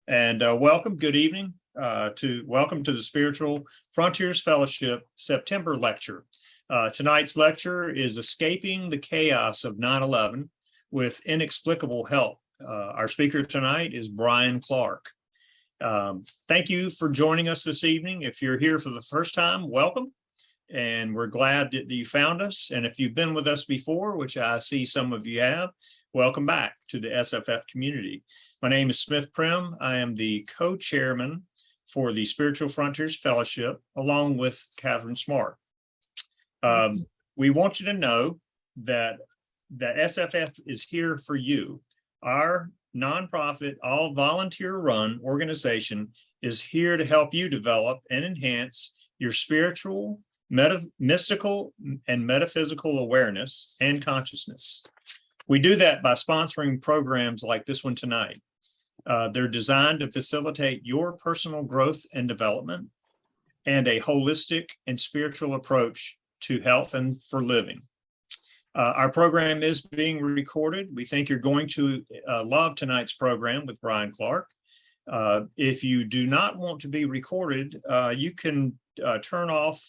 And welcome, good evening, welcome to the Spiritual Frontiers Fellowship September lecture. Tonight's lecture is Escaping the Chaos of 9/11 with Inexplicable Help. Our speaker tonight is Brian Clark. Thank you for joining us this evening. If you're here for the first time, welcome. And we're glad that you found us. And if you've been with us before, which I see some of you have, welcome back to the SFF community. My name is Smith Prim. I am the co-chairman for the Spiritual Frontiers Fellowship, along with Catherine Smart. We want you to know that SFF is here for you. Our nonprofit, all volunteer-run organization is here to help you develop and enhance your spiritual, mystical, and metaphysical awareness and consciousness. We do that by sponsoring programs like this one tonight. They're designed to facilitate your personal growth and development and a holistic and spiritual approach to health and for living. Our program is being recorded. We think you're going to love tonight's program with Brian Clark. If you do not want to be recorded, you can turn off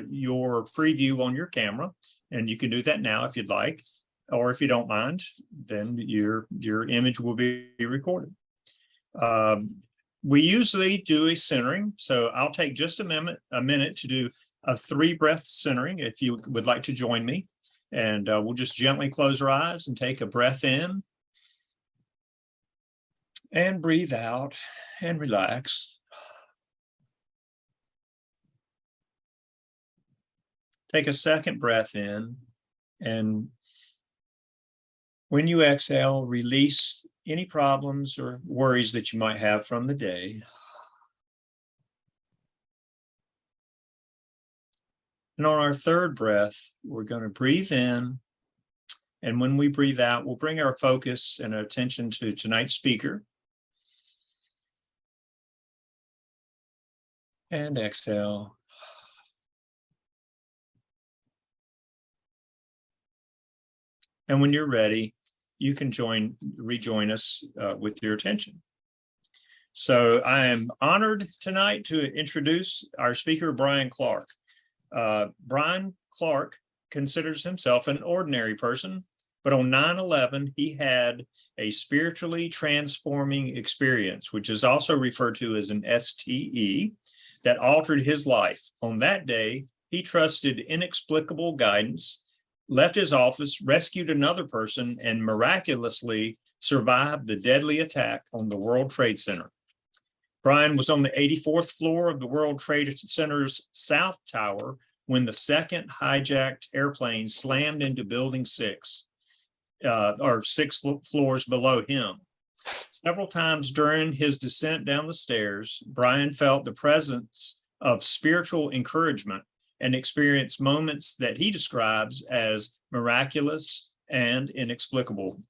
your preview on your camera, and you can do that now if you'd like, or if you don't mind, then your image will be recorded. We usually do a centering, so I'll take just a minute to do a 3-breath centering if you would like to join me. And we'll just gently close our eyes and take a breath in and breathe out and relax. Take a second breath in, and when you exhale, release any problems or worries that you might have from the day. And on our third breath, we're going to breathe in. And when we breathe out, we'll bring our focus and our attention to tonight's speaker. And exhale. And when you're ready, you can rejoin us with your attention. So I am honored tonight to introduce our speaker, Brian Clark. Brian Clark considers himself an ordinary person, but on 9/11, he had a spiritually transforming experience, which is also referred to as an STE, that altered his life. On that day, he trusted inexplicable guidance, left his office, rescued another person, and miraculously survived the deadly attack on the World Trade Center. Brian was on the 84th floor of the World Trade Center's South Tower when the second hijacked airplane slammed into Building 6, or 6 floors below him. Several times during his descent down the stairs, Brian felt the presence of spiritual encouragement and experienced moments that he describes as miraculous and inexplicable.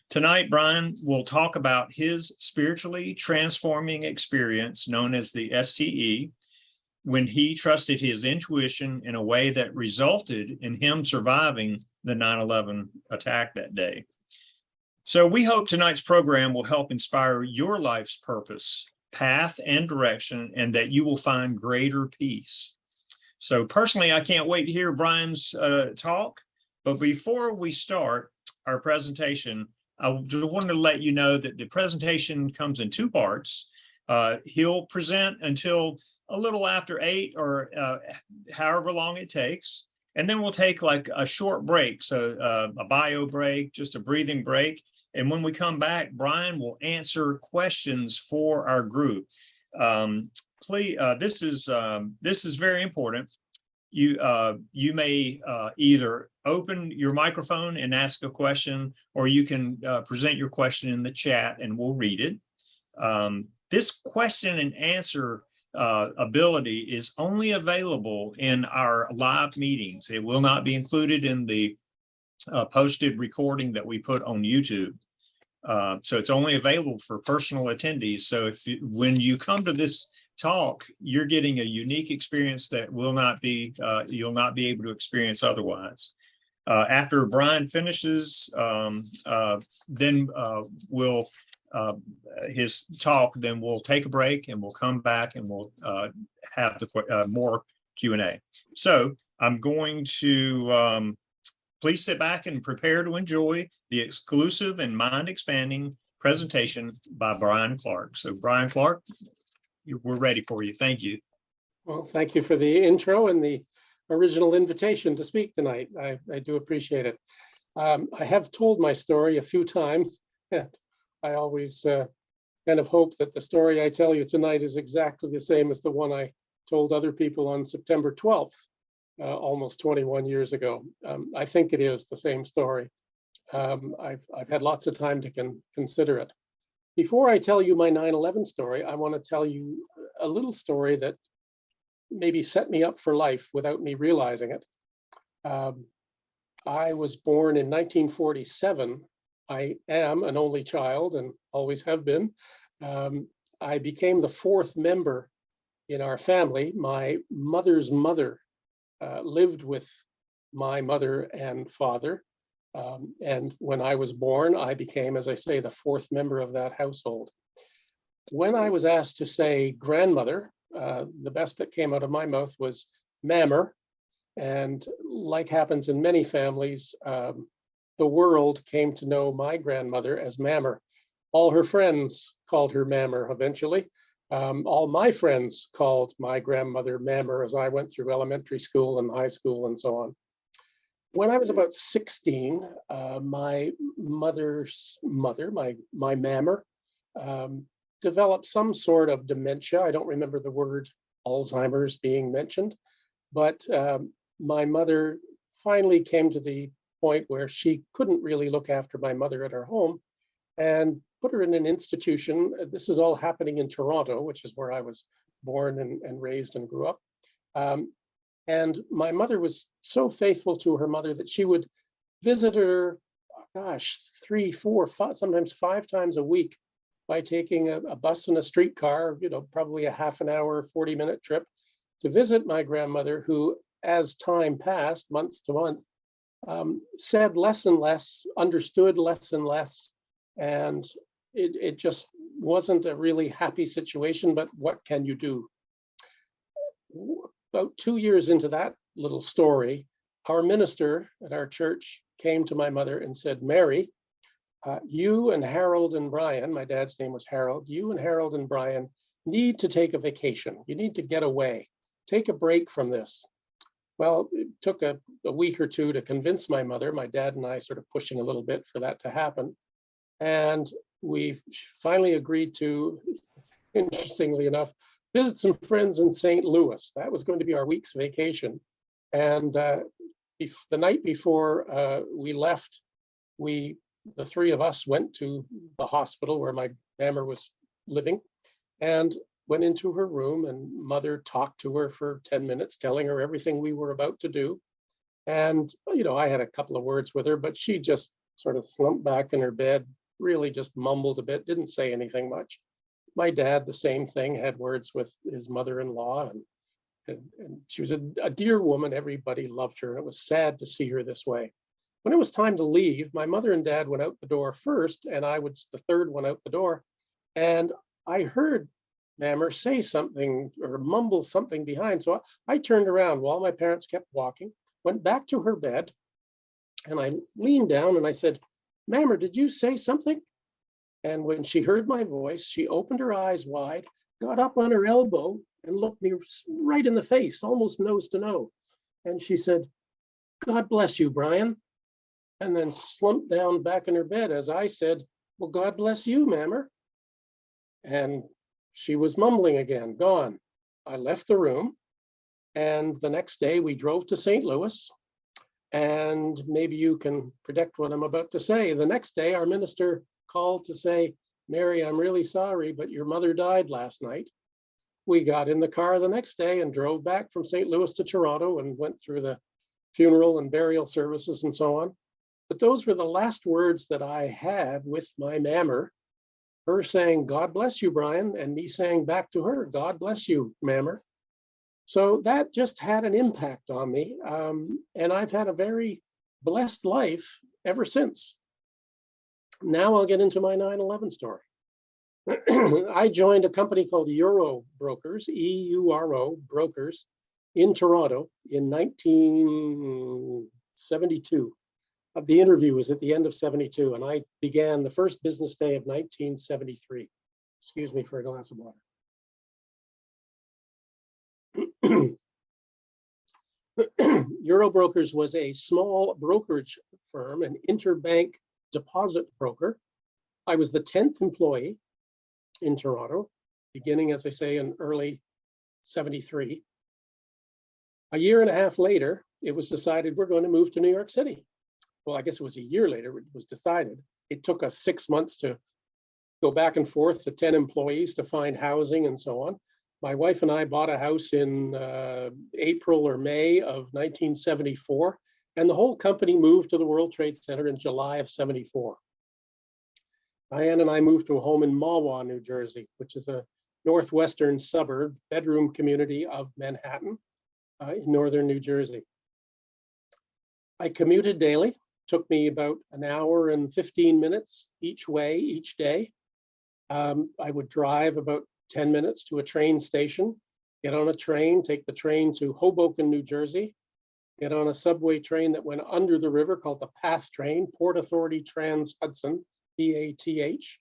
Tonight, Brian will talk about his spiritually transforming experience known as the STE, when he trusted his intuition in a way that resulted in him surviving the 9/11 attack that day. So we hope tonight's program will help inspire your life's purpose, path, and direction, and that you will find greater peace. So personally, I can't wait to hear Brian's talk. But before we start our presentation, I just wanted to let you know that the presentation comes in 2 parts. He'll present until a little after 8 or however long it takes. And then we'll take like a short break. So a bio break, just a breathing break. And when we come back, Brian will answer questions for our group. Please, this is very important. You may either open your microphone and ask a question, or you can present your question in the chat and we'll read it. This question and answer ability is only available in our live meetings. It will not be included in the posted recording that we put on YouTube. So it's only available for personal attendees. So when you come to this talk, you're getting a unique experience that you'll not be able to experience otherwise. After Brian finishes, then we'll his talk, then we'll take a break and we'll come back and we'll have the more Q&A. So I'm going to please sit back and prepare to enjoy the exclusive and mind-expanding presentation by Brian Clark. So Brian Clark, we're ready for you. Thank you. Well, thank you for the intro and the original invitation to speak tonight. I do appreciate it. I have told my story a few times, and I always kind of hope that the story I tell you tonight is exactly the same as the one I told other people on September 12th, almost 21 years ago. I think it is the same story. I've had lots of time to consider it. Before I tell you my 9/11 story, I want to tell you a little story that maybe set me up for life without me realizing it. I was born in 1947. I am an only child and always have been. I became the fourth member in our family. My mother's mother lived with my mother and father. And when I was born, I became, as I say, the fourth member of that household. When I was asked to say grandmother, the best that came out of my mouth was mammer. And like happens in many families, the world came to know my grandmother as mammer. All her friends called her mammer eventually. All my friends called my grandmother mammer as I went through elementary school and high school and so on. When I was about 16, my mother's mother, my mammer, developed some sort of dementia. I don't remember the word Alzheimer's being mentioned, but my mother finally came to the point where she couldn't really look after my mother at her home and put her in an institution. This is all happening in Toronto, which is where I was born and raised and grew up. And my mother was so faithful to her mother that she would visit her, gosh, 3, 4, 5, sometimes 5 times a week by taking a bus and a streetcar, probably a half an hour, 40-minute trip to visit my grandmother, who, as time passed, month to month, said less and less, understood less and less. And it just wasn't a really happy situation, but what can you do? About 2 years into that little story, our minister at our church came to my mother and said, Mary, you and Harold and Brian, my dad's name was Harold, you and Harold and Brian need to take a vacation. You need to get away, take a break from this. Well, it took a week or two to convince my mother, my dad and I sort of pushing a little bit for that to happen. And we finally agreed to, interestingly enough, visit some friends in St. Louis. That was going to be our week's vacation. And the night before we left, the 3 of us went to the hospital where my mammer was living and went into her room, and mother talked to her for 10 minutes, telling her everything we were about to do. And, I had a couple of words with her, but she just sort of slumped back in her bed, really just mumbled a bit, didn't say anything much. My dad, the same thing, had words with his mother-in-law, and she was a dear woman. Everybody loved her, and it was sad to see her this way. When it was time to leave, my mother and dad went out the door first, and I was the third one out the door. And I heard Mammer say something or mumble something behind. So I turned around while my parents kept walking, went back to her bed, and I leaned down and I said, Mammer, did you say something? And when she heard my voice, she opened her eyes wide, got up on her elbow and looked me right in the face, almost nose to nose. And she said, God bless you, Brian. And then slumped down back in her bed as I said, well, God bless you, Mammer. And she was mumbling again, gone. I left the room. And the next day we drove to St. Louis. And maybe you can predict what I'm about to say. The next day, our minister called to say, Mary, I'm really sorry, but your mother died last night. We got in the car the next day and drove back from St. Louis to Toronto and went through the funeral and burial services and so on. But those were the last words that I had with my mammer, her saying, God bless you, Brian, and me saying back to her, God bless you, mammer. So that just had an impact on me. And I've had a very blessed life ever since. Now I'll get into my 9/11 story. I joined a company called Euro Brokers, EURO Brokers, in Toronto in 1972. The interview was at the end of 72, and I began the first business day of 1973. Excuse me for a glass of water. Euro Brokers was a small brokerage firm, an interbank deposit broker. I was the 10th employee in Toronto, beginning, as I say, in early 73. A year and a half later, it was decided we're going to move to New York City. Well, I guess it was a year later it was decided. It took us 6 months to go back and forth to 10 employees to find housing and so on. My wife and I bought a house in April or May of 1974, and the whole company moved to the World Trade Center in July of 74. Diane and I moved to a home in Mahwah, New Jersey, which is a northwestern suburb, bedroom community of Manhattan in northern New Jersey. I commuted daily, took me about an hour and 15 minutes each way, each day. I would drive about 10 minutes to a train station, get on a train, take the train to Hoboken, New Jersey, get on a subway train that went under the river called the PATH train, Port Authority Trans-Hudson, PATH,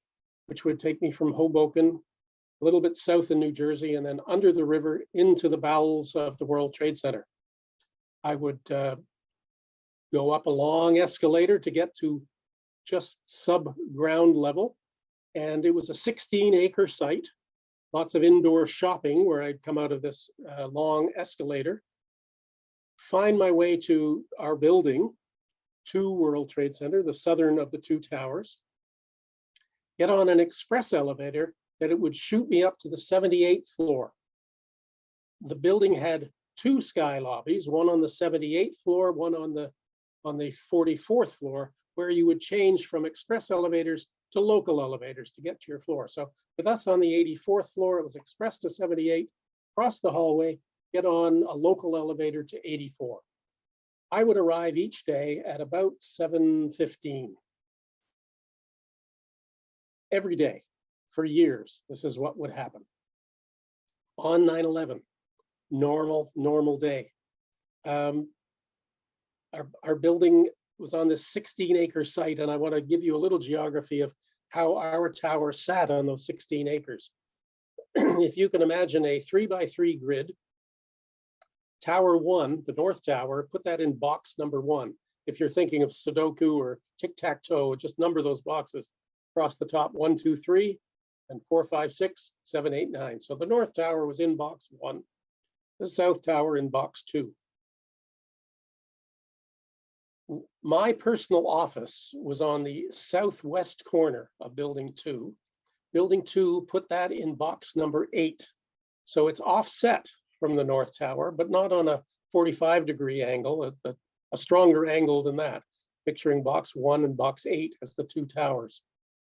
which would take me from Hoboken, a little bit south in New Jersey, and then under the river into the bowels of the World Trade Center. I would go up a long escalator to get to just sub-ground level. And it was a 16-acre site, lots of indoor shopping where I'd come out of this long escalator, find my way to our building, to World Trade Center, the southern of the two towers, get on an express elevator that it would shoot me up to the 78th floor. The building had two sky lobbies, one on the 78th floor, one on the 44th floor, where you would change from express elevators to local elevators to get to your floor. So with us on the 84th floor, it was express to 78, cross the hallway, get on a local elevator to 84. I would arrive each day at about 7:15. Every day for years, this is what would happen. On 9/11, normal day. Our building was on this 16-acre site, and I want to give you a little geography of how our tower sat on those 16 acres. If you can imagine a 3x3 grid, Tower 1, the North Tower, put that in box number 1. If you're thinking of Sudoku or tic-tac-toe, just number those boxes across the top: 1, 2, 3, and 4, 5, 6, 7, 8, 9. So the North Tower was in box 1, the South Tower in box 2. My personal office was on the southwest corner of Building 2. Building 2 put that in box number 8. So it's offset from the North Tower, but not on a 45-degree angle, a stronger angle than that, picturing box 1 and box 8 as the two towers.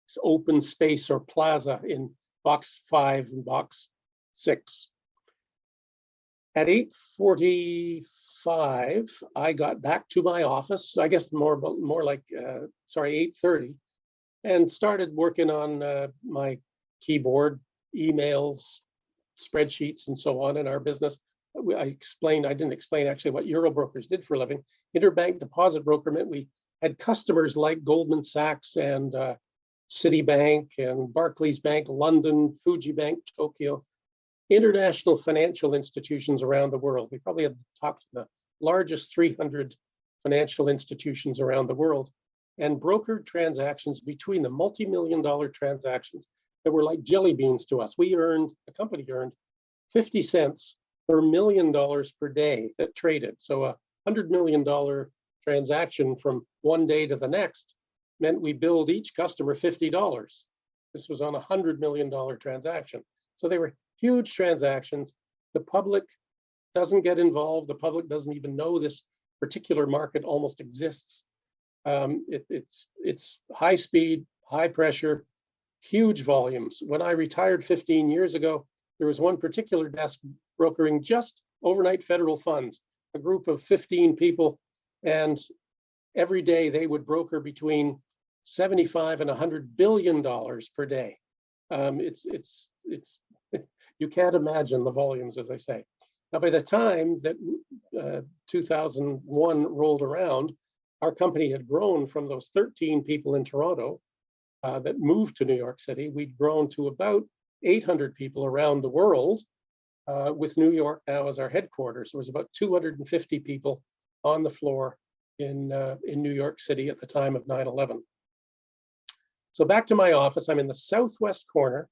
It's open space or plaza in box 5 and box 6. At 8:45, I got back to my office, I guess more like, 8:30, and started working on my keyboard, emails, spreadsheets, and so on in our business. I didn't explain actually what Euro Brokers did for a living. Interbank deposit broker meant we had customers like Goldman Sachs and Citibank and Barclays Bank, London, Fuji Bank, Tokyo, international financial institutions around the world. We probably have talked to the largest 300 financial institutions around the world, and brokered transactions between them, multi-million-dollar transactions that were like jelly beans to us. The company earned 50 cents per $1 million per day that traded. So a $100 million transaction from one day to the next meant we billed each customer $50. This was on a $100 million transaction. So they were huge transactions. The public doesn't get involved. The public doesn't even know this particular market almost exists. It's high speed, high pressure, huge volumes. When I retired 15 years ago, there was one particular desk brokering just overnight federal funds, a group of 15 people, and every day they would broker between $75 and $100 billion per day. It's you can't imagine the volumes, as I say. Now, by the time that 2001 rolled around, our company had grown from those 13 people in Toronto that moved to New York City. We'd grown to about 800 people around the world, with New York now as our headquarters. There was about 250 people on the floor in New York City at the time of 9/11. So back to my office, I'm in the southwest corner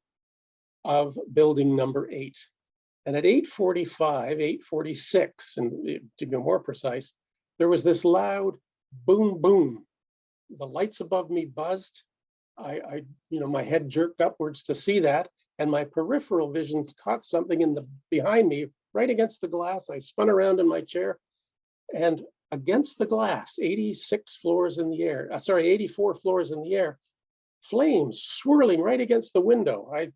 of building number 8. And at 8:45, 8:46, and to be more precise, there was this loud boom, boom. The lights above me buzzed. My head jerked upwards to see that, and my peripheral visions caught something behind me, right against the glass. I spun around in my chair, and against the glass, 84 floors in the air, flames swirling right against the window. I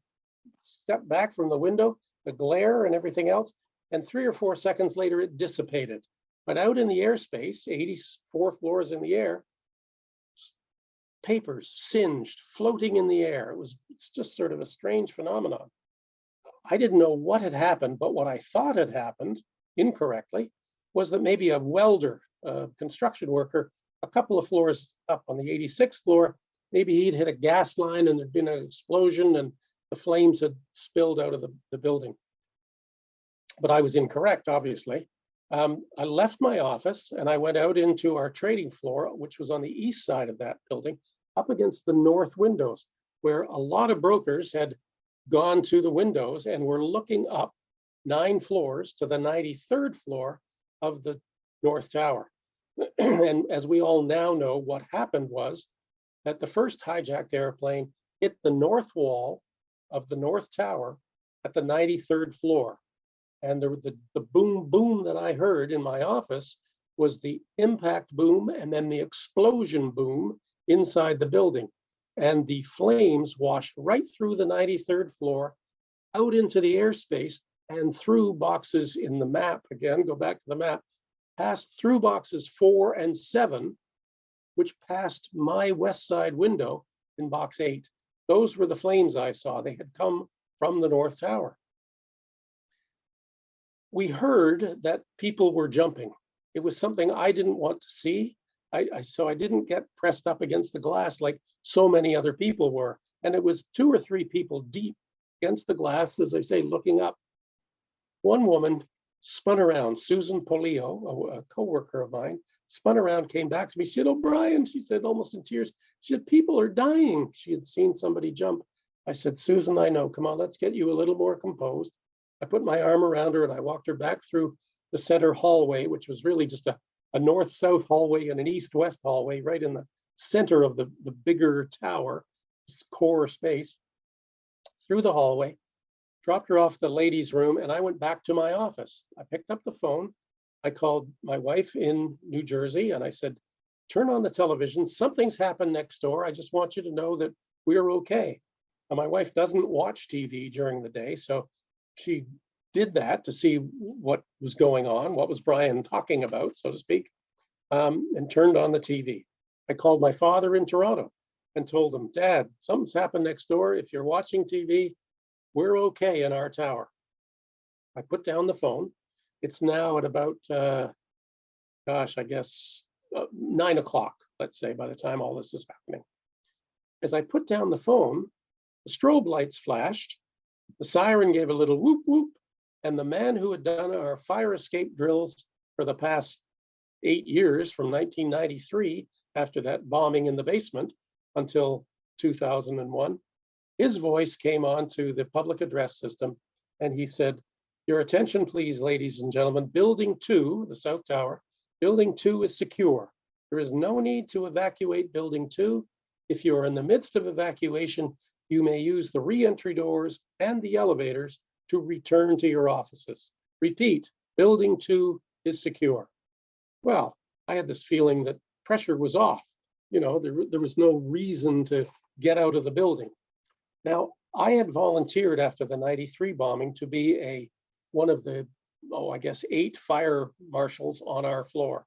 stepped back from the window, the glare and everything else, and 3 or 4 seconds later, it dissipated. But out in the airspace, 84 floors in the air, papers singed, floating in the air. It's just sort of a strange phenomenon. I didn't know what had happened, but what I thought had happened incorrectly was that maybe a welder, a construction worker, a couple of floors up on the 86th floor, maybe he'd hit a gas line and there'd been an explosion and the flames had spilled out of the building. But I was incorrect, obviously. I left my office and I went out into our trading floor, which was on the east side of that building, up against the north windows, where a lot of brokers had gone to the windows and were looking up 9 floors to the 93rd floor of the North Tower. And as we all now know, what happened was that the first hijacked airplane hit the north wall of the North Tower at the 93rd floor. And the boom, boom that I heard in my office was the impact boom and then the explosion boom inside the building. And the flames washed right through the 93rd floor, out into the airspace and through boxes in the map. Again, go back to the map, passed through boxes 4 and 7, which passed my west side window in box 8. Those were the flames I saw. They had come from the North Tower. We heard that people were jumping. It was something I didn't want to see. So I didn't get pressed up against the glass like so many other people were. And it was 2 or 3 people deep against the glass, as I say, looking up. One woman spun around, Susan Polio, a coworker of mine, spun around, came back to me. She said, "Oh, Brian," she said, almost in tears. She said, "People are dying." She had seen somebody jump. I said, "Susan, I know. Come on, let's get you a little more composed." I put my arm around her and I walked her back through the center hallway, which was really just a north-south hallway and an east-west hallway, right in the center of the bigger tower, core space, through the hallway, dropped her off the ladies' room, and I went back to my office. I picked up the phone. I called my wife in New Jersey and I said, "Turn on the television. Something's happened next door. I just want you to know that we're okay." And my wife doesn't watch TV during the day, so she did that to see what was going on, what was Brian talking about, so to speak, and turned on the TV. I called my father in Toronto and told him, "Dad, something's happened next door. If you're watching TV, we're okay in our tower." I put down the phone. It's now at about, I guess 9 o'clock, let's say, by the time all this is happening. As I put down the phone, the strobe lights flashed, the siren gave a little whoop whoop, and the man who had done our fire escape drills for the past 8 years, from 1993, after that bombing in the basement, until 2001, his voice came onto the public address system, and he said, "Your attention, please, ladies and gentlemen. Building 2, the South Tower, Building 2 is secure. There is no need to evacuate Building 2. If you are in the midst of evacuation, you may use the re-entry doors and the elevators to return to your offices. Repeat, Building 2 is secure." Well, I had this feeling that pressure was off. There was no reason to get out of the building. Now, I had volunteered after the 93 bombing to be one of the, 8 fire marshals on our floor.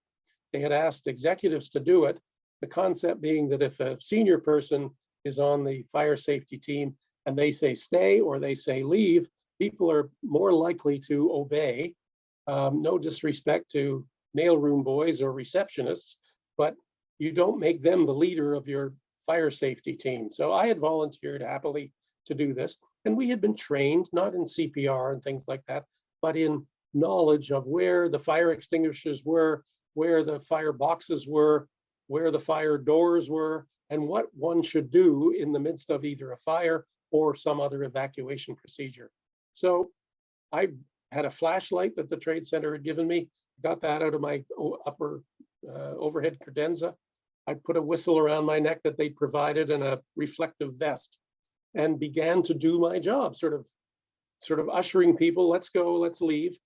They had asked executives to do it, the concept being that if a senior person is on the fire safety team, and they say stay or they say leave, people are more likely to obey. No disrespect to mailroom boys or receptionists, but you don't make them the leader of your fire safety team. So I had volunteered happily to do this. And we had been trained, not in CPR and things like that, but in knowledge of where the fire extinguishers were, where the fire boxes were, where the fire doors were, and what one should do in the midst of either a fire or some other evacuation procedure. So I had a flashlight that the Trade Center had given me, got that out of my upper overhead credenza. I put a whistle around my neck that they provided and a reflective vest, and began to do my job, sort of ushering people, let's go, let's leave.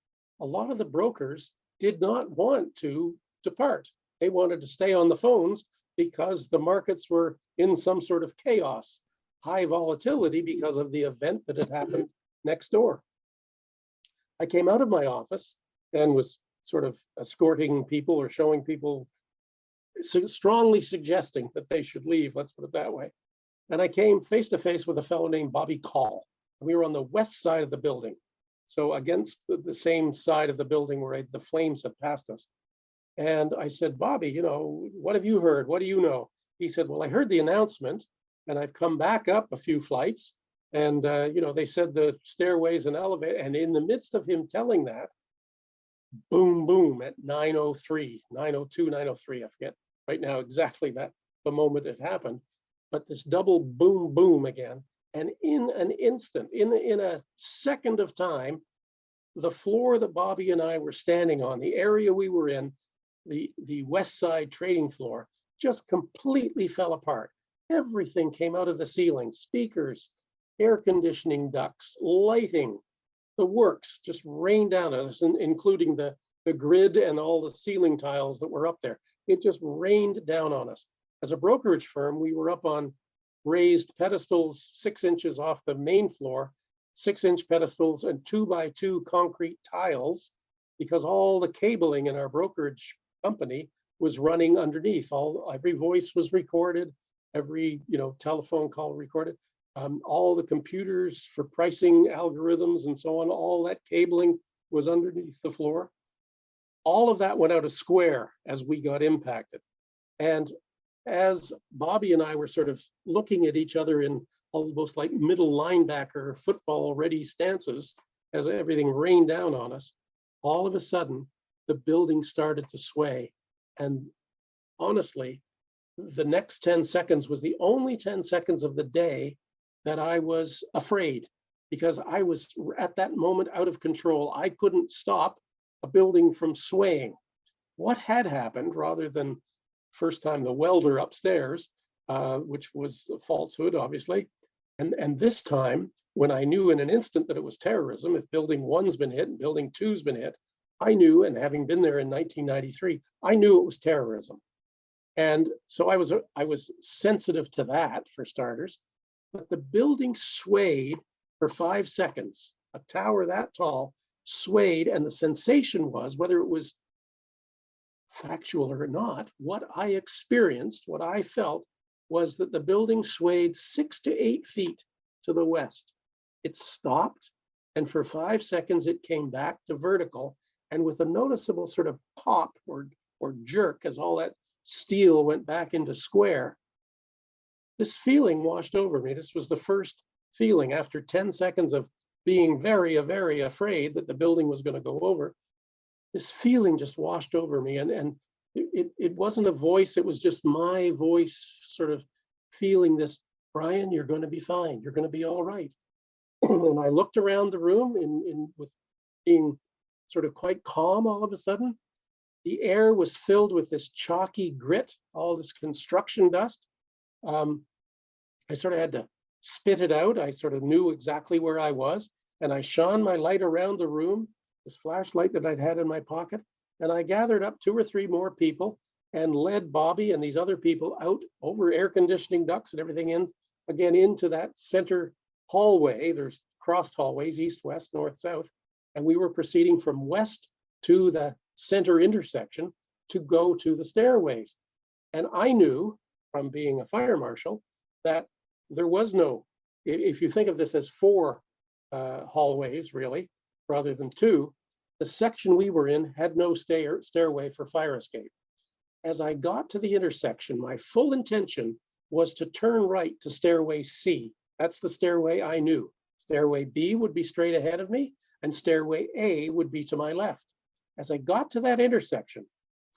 A lot of the brokers did not want to depart. They wanted to stay on the phones because the markets were in some sort of chaos, high volatility because of the event that had happened next door. I came out of my office and was sort of escorting people or showing people, strongly suggesting that they should leave, let's put it that way. And I came face to face with a fellow named Bobby Call. We were on the west side of the building, so against the same side of the building where the flames had passed us. And I said, Bobby, what have you heard? What do you know? He said, well, I heard the announcement and I've come back up a few flights and, they said the stairways and elevator. And in the midst of him telling that, boom, boom at 9:03, 9:02, 9:03, I forget right now exactly the moment it happened, but this double boom, boom again. And in an instant, in a second of time, the floor that Bobby and I were standing on, the area we were in, the west side trading floor, just completely fell apart. Everything came out of the ceiling, speakers, air conditioning ducts, lighting, the works just rained down on us, including the grid and all the ceiling tiles that were up there. It just rained down on us. As a brokerage firm, we were up on raised pedestals 6 inches off the main floor, 6-inch pedestals and 2x2 concrete tiles, because all the cabling in our brokerage company was running underneath. Every voice was recorded, every telephone call recorded, all the computers for pricing algorithms and so on, all that cabling was underneath the floor. All of that went out of square as we got impacted. And as Bobby and I were sort of looking at each other in almost like middle linebacker football ready stances as everything rained down on us, all of a sudden the building started to sway. And honestly, the next 10 seconds was the only 10 seconds of the day that I was afraid, because I was at that moment out of control. I couldn't stop a building from swaying. What had happened, rather than first time the welder upstairs, which was a falsehood, obviously. And this time, when I knew in an instant that it was terrorism, if building 1's been hit and building 2's been hit, I knew, and having been there in 1993, I knew it was terrorism. And so I was sensitive to that, for starters. But the building swayed for 5 seconds. A tower that tall swayed, and the sensation was, whether it was factual or not, what I experienced, what I felt, was that the building swayed 6 to 8 feet to the west. It stopped, and for 5 seconds it came back to vertical, and with a noticeable sort of pop or jerk as all that steel went back into square, this feeling washed over me. This was the first feeling after 10 seconds of being very, very afraid that the building was going to go over. This feeling just washed over me, and it wasn't a voice, it was just my voice sort of feeling this, Brian, you're going to be fine, you're going to be all right. And I looked around the room with being sort of quite calm. All of a sudden, the air was filled with this chalky grit, all this construction dust. I sort of had to spit it out. I sort of knew exactly where I was, and I shone my light around the room, this flashlight that I'd had in my pocket, and I gathered up 2 or 3 more people and led Bobby and these other people out over air conditioning ducts and everything into that center hallway. There's crossed hallways, east, west, north, south, and we were proceeding from west to the center intersection to go to the stairways. And I knew from being a fire marshal that there was no if you think of this as four hallways, really, rather than two, the section we were in had no stairway for fire escape. As I got to the intersection, my full intention was to turn right to stairway C. That's the stairway I knew. Stairway B would be straight ahead of me, and stairway A would be to my left. As I got to that intersection,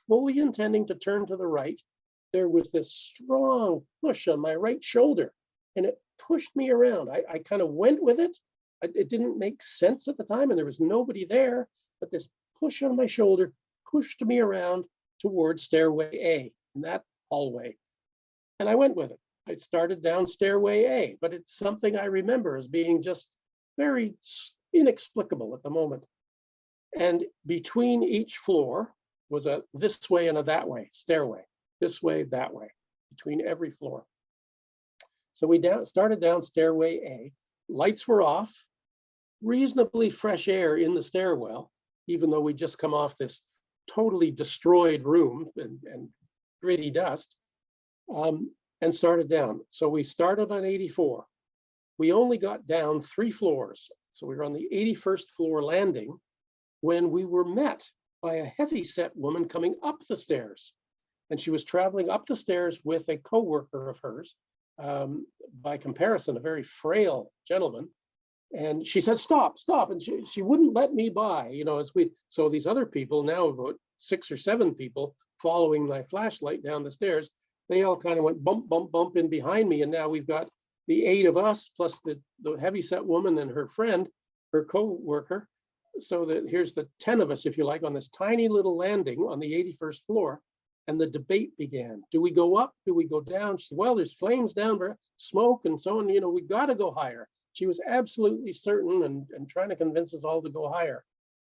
fully intending to turn to the right, there was this strong push on my right shoulder, and it pushed me around. I kind of went with it. It didn't make sense at the time, and there was nobody there, but this push on my shoulder pushed me around towards stairway A in that hallway. And I went with it. I started down stairway A, but it's something I remember as being just very inexplicable at the moment. And between each floor was a this way and a that way stairway, this way, that way, between every floor. So we started down stairway A. Lights were off, reasonably fresh air in the stairwell, even though we just come off this totally destroyed room and gritty dust, and started down. So we started on 84. We only got down 3 floors. So we were on the 81st floor landing when we were met by a heavy-set woman coming up the stairs. And she was traveling up the stairs with a co-worker of hers, by comparison, a very frail gentleman. And she said, stop, stop. And she wouldn't let me by, so these other people, now about 6 or 7 people following my flashlight down the stairs, they all kind of went bump, bump, bump in behind me. And now we've got the 8 of us plus the heavyset woman and her friend, her co-worker. So that here's the 10 of us, if you like, on this tiny little landing on the 81st floor. And the debate began. Do we go up? Do we go down? She said, well, there's flames down there, smoke and so on. We got to go higher. She was absolutely certain and trying to convince us all to go higher.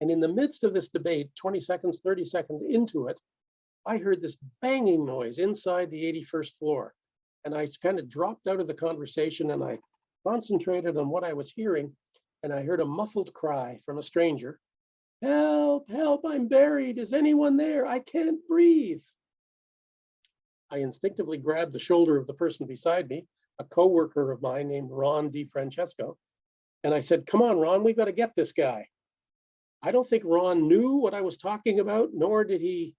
And in the midst of this debate, 20 seconds, 30 seconds into it, I heard this banging noise inside the 81st floor. And I kind of dropped out of the conversation and I concentrated on what I was hearing. And I heard a muffled cry from a stranger. Help, help, I'm buried. Is anyone there? I can't breathe. I instinctively grabbed the shoulder of the person beside me, a co-worker of mine named Ron DiFrancesco. And I said, come on, Ron, we've got to get this guy. I don't think Ron knew what I was talking about, nor did he,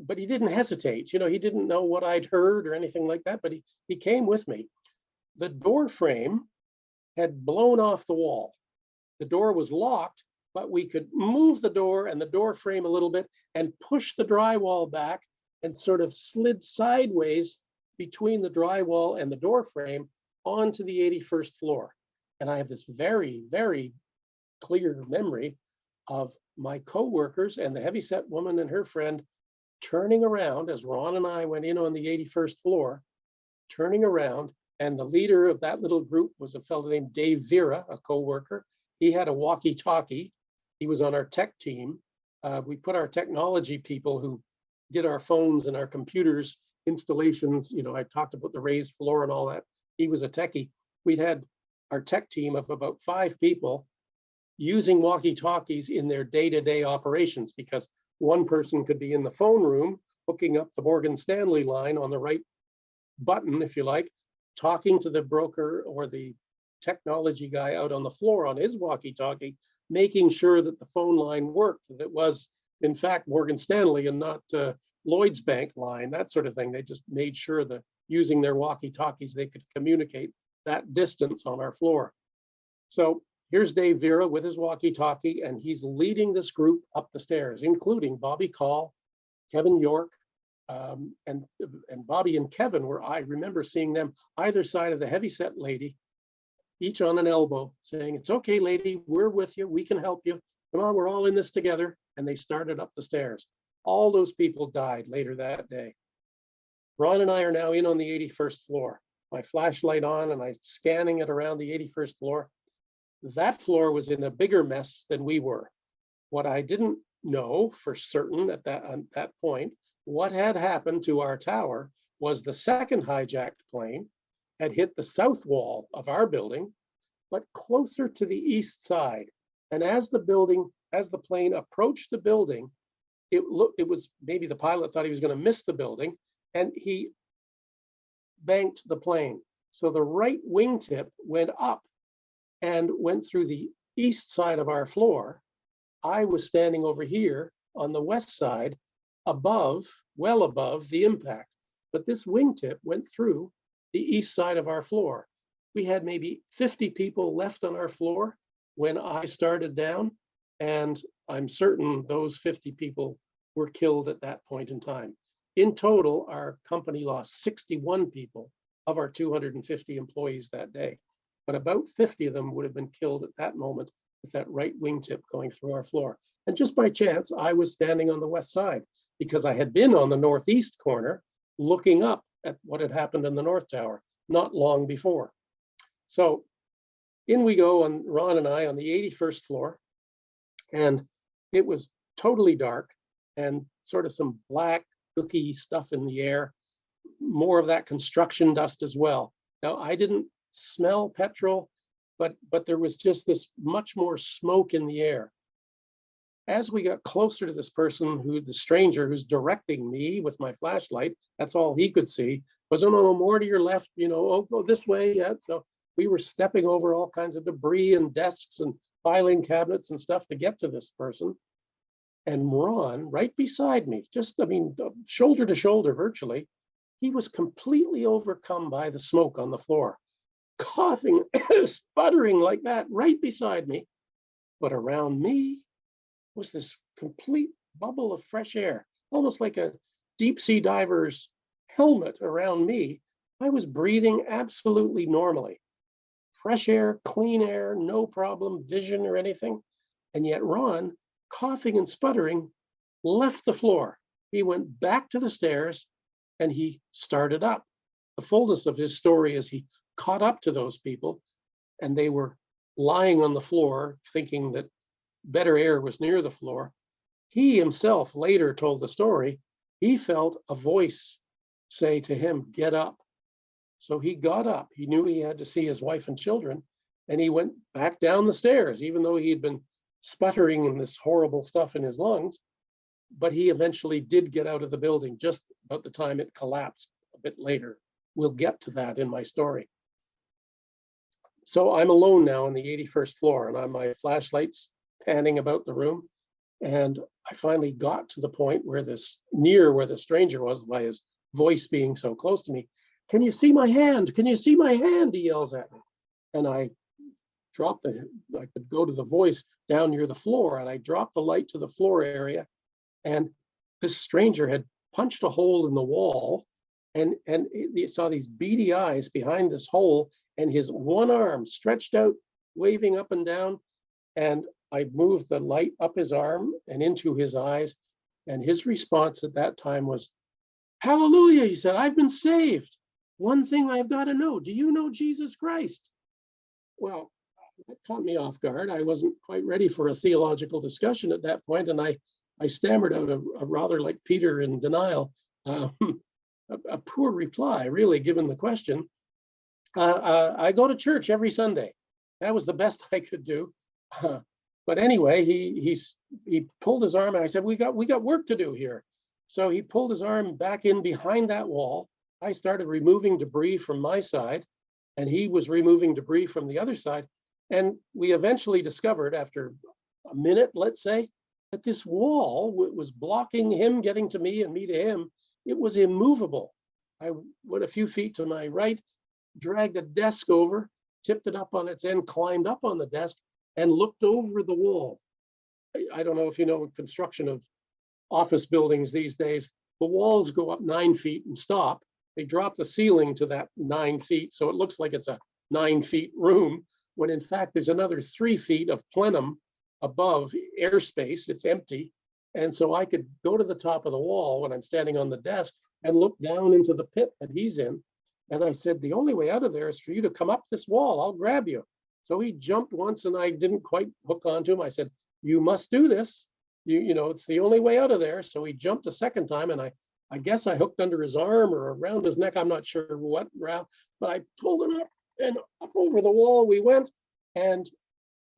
but he didn't hesitate. He didn't know what I'd heard or anything like that, but he came with me. The door frame had blown off the wall. The door was locked, but we could move the door and the door frame a little bit and push the drywall back and sort of slid sideways between the drywall and the door frame onto the 81st floor. And I have this very, very clear memory of my co-workers and the heavyset woman and her friend turning around as Ron and I went in on the 81st floor, turning around, and the leader of that little group was a fellow named Dave Vera, a co-worker. He had a walkie-talkie. He was on our tech team. We put our technology people who did our phones and our computers installations. I talked about the raised floor and all that. He was a techie. We'd had our tech team of about 5 people using walkie-talkies in their day-to-day operations, because one person could be in the phone room hooking up the Morgan Stanley line on the right button, if you like, talking to the broker or the technology guy out on the floor on his walkie-talkie, making sure that the phone line worked, that it was in fact Morgan Stanley and not Lloyd's Bank line, that sort of thing. They just made sure that using their walkie-talkies, they could communicate that distance on our floor. So here's Dave Vera with his walkie-talkie, and he's leading this group up the stairs, including Bobby Call, Kevin York, and Bobby and Kevin I remember seeing them either side of the heavyset lady, each on an elbow, saying, it's okay, lady, we're with you, we can help you. Come on, we're all in this together. And they started up the stairs. All those people died later that day. Ron and I are now in on the 81st floor. My flashlight on and I'm scanning it around the 81st floor. That floor was in a bigger mess than we were. What I didn't know for certain at that point, what had happened to our tower was the second hijacked plane had hit the south wall of our building, but closer to the east side. And as the plane approached the building, it was maybe the pilot thought he was going to miss the building, and he banked the plane. So the right wingtip went up and went through the east side of our floor. I was standing over here on the west side, above, well above the impact. But this wingtip went through the east side of our floor. We had maybe 50 people left on our floor when I started down, and I'm certain those 50 people were killed at that point in time. In total, our company lost 61 people of our 250 employees that day, but about 50 of them would have been killed at that moment with that right wingtip going through our floor. And just by chance, I was standing on the west side because I had been on the northeast corner looking up at what had happened in the North Tower not long before. So in we go, and Ron and I on the 81st floor, and it was totally dark and sort of some black cookie stuff in the air, more of that construction dust as well. Now, I didn't smell petrol, but there was just this much more smoke in the air. As we got closer to this person, the stranger who's directing me with my flashlight, that's all he could see, was, oh, no, more to your left, oh, go this way. Yeah. So we were stepping over all kinds of debris and desks and filing cabinets and stuff to get to this person. And Ron, right beside me, shoulder to shoulder virtually, he was completely overcome by the smoke on the floor, coughing, sputtering like that right beside me. But around me was this complete bubble of fresh air, almost like a deep sea diver's helmet around me. I was breathing absolutely normally. Fresh air, clean air, no problem, vision or anything. And yet Ron, coughing and sputtering, left the floor. He went back to the stairs and he started up. The fullness of his story is he caught up to those people and they were lying on the floor thinking that better air was near the floor. He himself later told the story. He felt a voice say to him, "Get up." So he got up. He knew he had to see his wife and children, and he went back down the stairs, even though he had been sputtering and this horrible stuff in his lungs. But he eventually did get out of the building just about the time it collapsed a bit later. We'll get to that in my story. So I'm alone now on the 81st floor, and my flashlight's panning about the room. And I finally got to the point where near where the stranger was, by his voice being so close to me. "Can you see my hand? Can you see my hand?" he yells at me. And I could go to the voice down near the floor, and I dropped the light to the floor area. And this stranger had punched a hole in the wall, and he saw these beady eyes behind this hole, and his one arm stretched out, waving up and down. And I moved the light up his arm and into his eyes. And his response at that time was, "Hallelujah," he said, "I've been saved. One thing I've got to know, do you know Jesus Christ?" Well, that caught me off guard. I wasn't quite ready for a theological discussion at that point, and I stammered out a rather like Peter in denial, a poor reply, really, given the question. I go to church every Sunday. That was the best I could do. But anyway, he pulled his arm, and I said, we got work to do here. So he pulled his arm back in behind that wall. I started removing debris from my side, and he was removing debris from the other side. And we eventually discovered, after a minute, let's say, that this wall was blocking him getting to me and me to him. It was immovable. I went a few feet to my right, dragged a desk over, tipped it up on its end, climbed up on the desk, and looked over the wall. I don't know if you know construction of office buildings these days. The walls go up 9 feet and stop. They drop the ceiling to that 9 feet, so it looks like it's a 9 feet room, when in fact there's another 3 feet of plenum above airspace. It's empty. And so I could go to the top of the wall when I'm standing on the desk and look down into the pit that he's in. And I said, "The only way out of there is for you to come up this wall. I'll grab you." So he jumped once and I didn't quite hook onto him. I said, "You must do this. You know, it's the only way out of there." So he jumped a second time, and I guess I hooked under his arm or around his neck. I'm not sure what route, but I pulled him up, and up over the wall we went, and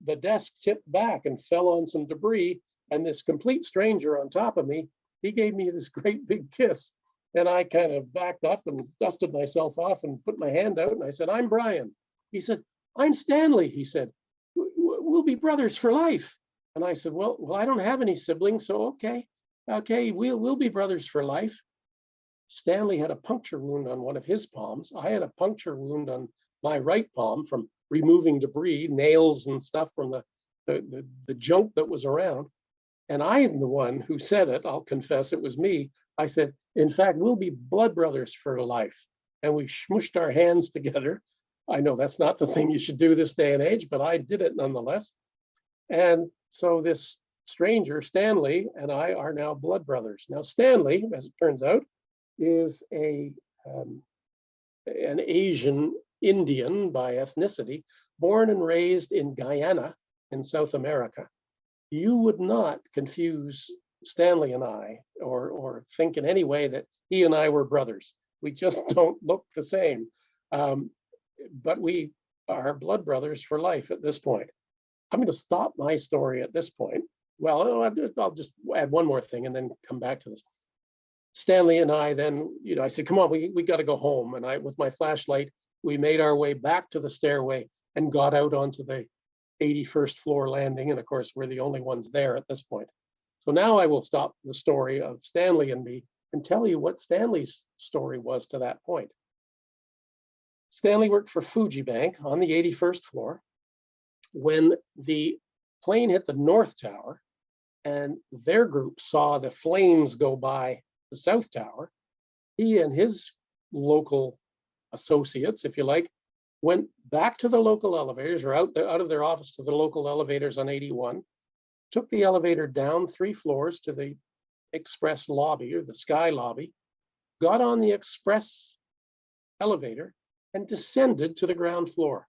the desk tipped back and fell on some debris. And this complete stranger on top of me, he gave me this great big kiss. And I kind of backed up and dusted myself off and put my hand out. And I said, I'm Brian. He said, I'm Stanley. He said, we'll be brothers for life. And I said, well, I don't have any siblings. So, okay, we'll be brothers for life. Stanley had a puncture wound on one of his palms. I had a puncture wound on my right palm from removing debris, nails and stuff from the junk that was around. And I'm the one who said it. I'll confess it was me. I said, in fact, we'll be blood brothers for life. And we smushed our hands together. I know that's not the thing you should do this day and age, but I did it nonetheless. And so this stranger, Stanley, and I are now blood brothers. Now, Stanley, as it turns out, is an Asian Indian by ethnicity, born and raised in Guyana in South America. You would not confuse Stanley and I or think in any way that he and I were brothers. We just don't look the same. But we are blood brothers for life at this point. I'm going to stop my story at this point. Well, I'll just add one more thing and then come back to this. Stanley and I then, I said, come on, we got to go home. And I, with my flashlight, we made our way back to the stairway and got out onto the 81st floor landing. And of course, we're the only ones there at this point. So now I will stop the story of Stanley and me and tell you what Stanley's story was to that point. Stanley worked for Fuji Bank on the 81st floor. When the plane hit the North Tower and their group saw the flames go by the South Tower, he and his local associates, if you like, went back to the local elevators or out of their office to the local elevators on 81, took the elevator down 3 floors to the express lobby or the sky lobby, got on the express elevator and descended to the ground floor.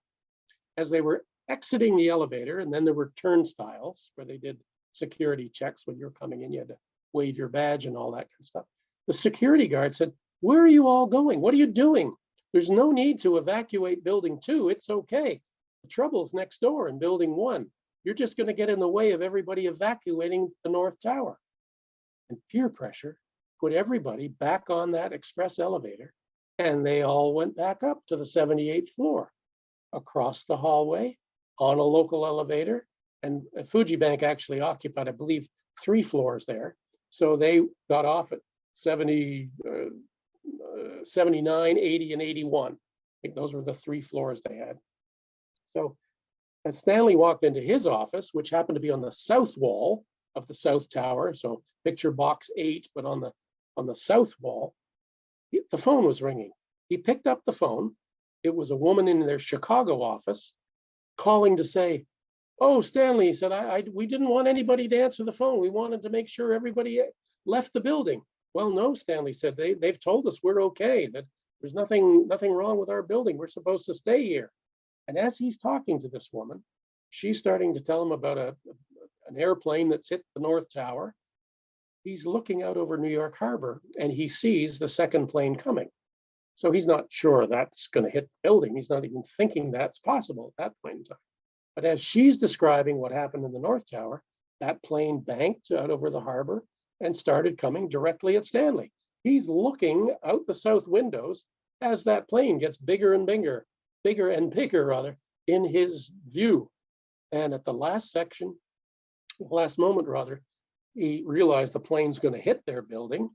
As they were exiting the elevator, and then there were turnstiles where they did security checks when you're coming in, you had to wave your badge and all that kind of stuff. The security guard said, where are you all going? What are you doing? There's no need to evacuate building 2. It's okay. The trouble's next door in building 1. You're just going to get in the way of everybody evacuating the North Tower. And peer pressure put everybody back on that express elevator, and they all went back up to the 78th floor, across the hallway, on a local elevator. And Fuji Bank actually occupied, I believe, 3 floors there. So they got off at 70, 79, 80, and 81. I think those were the 3 floors they had. So as Stanley walked into his office, which happened to be on the south wall of the South Tower, so picture box 8, but on the south wall, the phone was ringing. He picked up the phone. It was a woman in their Chicago office calling to say, oh, Stanley, he said, we didn't want anybody to answer the phone. We wanted to make sure everybody left the building. Well, no, Stanley said, they've told us we're okay, that there's nothing wrong with our building. We're supposed to stay here. And as he's talking to this woman, she's starting to tell him about an airplane that's hit the North Tower. He's looking out over New York Harbor and he sees the second plane coming. So he's not sure that's going to hit the building. He's not even thinking that's possible at that point in time. But as she's describing what happened in the North Tower, that plane banked out over the harbor and started coming directly at Stanley. He's looking out the south windows as that plane gets bigger and bigger in his view. And at the last moment, he realized the plane's going to hit their building.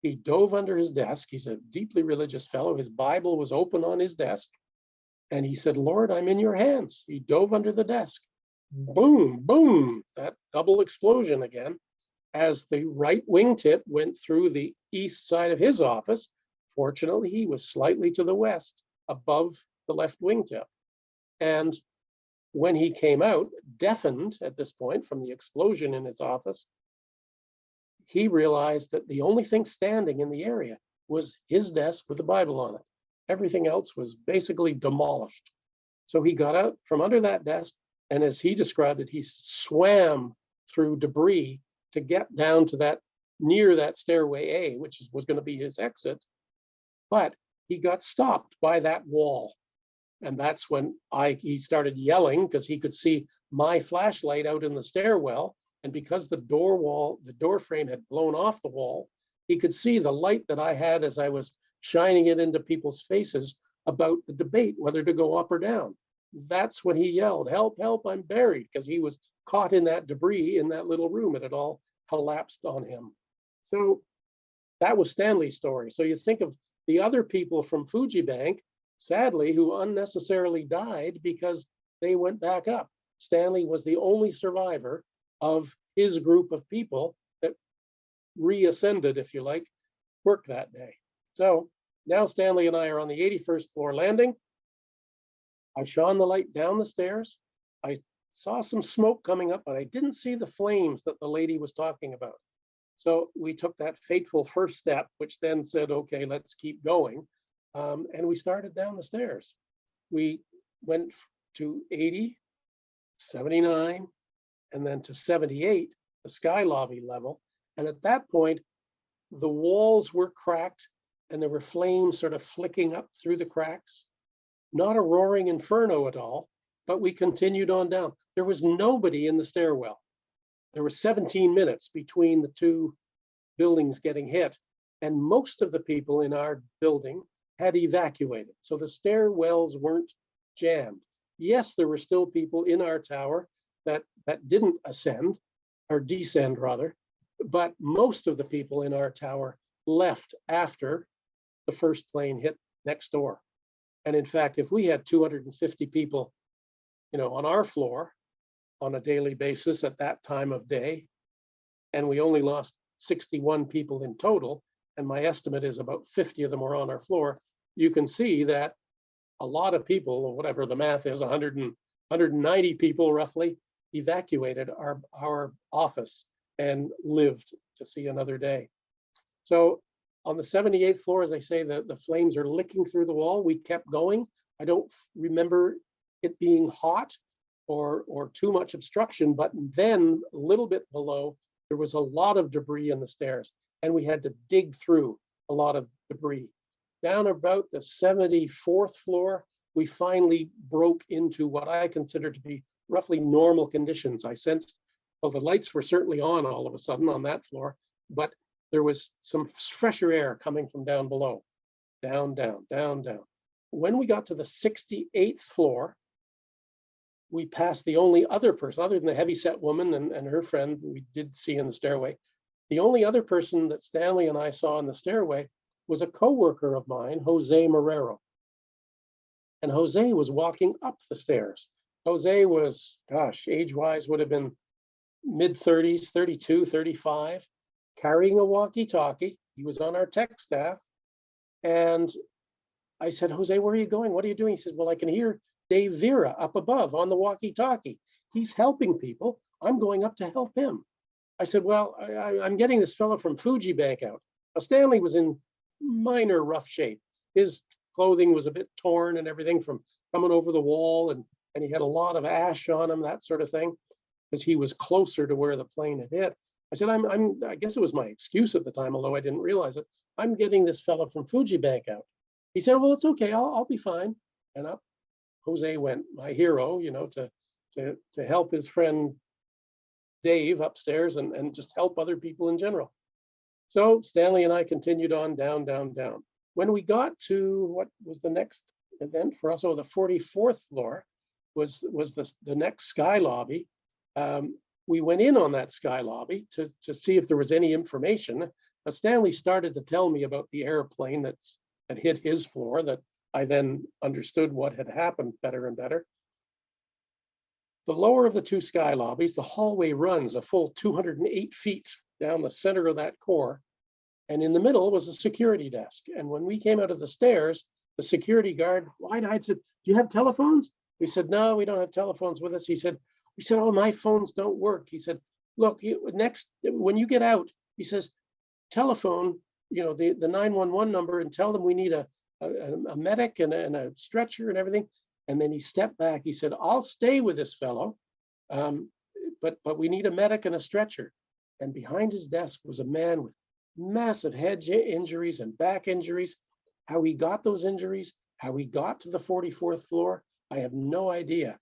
He dove under his desk. He's a deeply religious fellow. His Bible was open on his desk. And he said, Lord, I'm in your hands. He dove under the desk. Boom, boom, that double explosion again. As the right wingtip went through the east side of his office, fortunately, he was slightly to the west above the left wingtip. And when he came out, deafened at this point from the explosion in his office, he realized that the only thing standing in the area was his desk with the Bible on it. Everything else was basically demolished. So he got out from under that desk, and as he described it, he swam through debris to get down to that, near that stairway A, which was going to be his exit. But he got stopped by that wall. And that's when he started yelling, because he could see my flashlight out in the stairwell. And because the door frame had blown off the wall, he could see the light that I had as I was shining it into people's faces about the debate, whether to go up or down. That's when he yelled, "Help, help, I'm buried," because he was caught in that debris in that little room. It had all collapsed on him. So that was Stanley's story. So you think of the other people from Fuji Bank, sadly, who unnecessarily died because they went back up. Stanley was the only survivor of his group of people that reascended, if you like, work that day. So now Stanley and I are on the 81st floor landing. I shone the light down the stairs. I saw some smoke coming up, but I didn't see the flames that the lady was talking about. So we took that fateful first step, which then said, okay, let's keep going. And we started down the stairs. We went to 80, 79, and then to 78, the sky lobby level. And at that point, the walls were cracked and there were flames sort of flicking up through the cracks. Not a roaring inferno at all, but we continued on down. There was nobody in the stairwell. There were 17 minutes between the two buildings getting hit, and most of the people in our building had evacuated. So the stairwells weren't jammed. Yes, there were still people in our tower that didn't ascend, or descend rather, but most of the people in our tower left after the first plane hit next door. And in fact, if we had 250 people, on our floor on a daily basis at that time of day, and we only lost 61 people in total, and my estimate is about 50 of them were on our floor, you can see that a lot of people, or whatever the math is, 190 people roughly, evacuated our office and lived to see another day. So on the 78th floor, as I say, the flames are licking through the wall. We kept going. I don't remember it being hot or too much obstruction, but then a little bit below, there was a lot of debris in the stairs, and we had to dig through a lot of debris. Down about the 74th floor, we finally broke into what I consider to be roughly normal conditions. I sensed, well, the lights were certainly on all of a sudden on that floor, but there was some fresher air coming from down below. Down, down, down, down. When we got to the 68th floor, we passed the only other person, other than the heavyset woman and her friend we did see in the stairway. The only other person that Stanley and I saw in the stairway was a coworker of mine, Jose Marrero. And Jose was walking up the stairs. Jose was, gosh, age-wise would have been mid-30s, 32, 35, carrying a walkie-talkie. He was on our tech staff. And I said, Jose, where are you going? What are you doing? He says, well, I can hear Dave Vera up above on the walkie-talkie. He's helping people. I'm going up to help him. I said, well, I'm getting this fellow from Fuji Bank out. Now, Stanley was in minor rough shape. His clothing was a bit torn and everything from coming over the wall, and he had a lot of ash on him, that sort of thing, because he was closer to where the plane had hit. I said, I guess it was my excuse at the time, although I didn't realize it. I'm getting this fellow from Fuji Bank out. He said, well, it's okay. I'll be fine. And up Jose went, my hero, to help his friend Dave upstairs and just help other people in general. So Stanley and I continued on down, down, down. When we got to what was the next event for us, the 44th floor was the next sky lobby. We went in on that sky lobby to see if there was any information. But Stanley started to tell me about the airplane that hit his floor, that I then understood what had happened better and better. The lower of the two sky lobbies, the hallway runs a full 208 feet down the center of that core. And in the middle was a security desk. And when we came out of the stairs, the security guard, wide-eyed, said, do you have telephones? We said, no, we don't have telephones with us. He said, oh, my phones don't work. He said, look, when you get out, he says, telephone, the 911 number and tell them we need a medic and a stretcher and everything. And then he stepped back. He said, I'll stay with this fellow, but we need a medic and a stretcher. And behind his desk was a man with massive head injuries and back injuries. How he got those injuries, how he got to the 44th floor, I have no idea.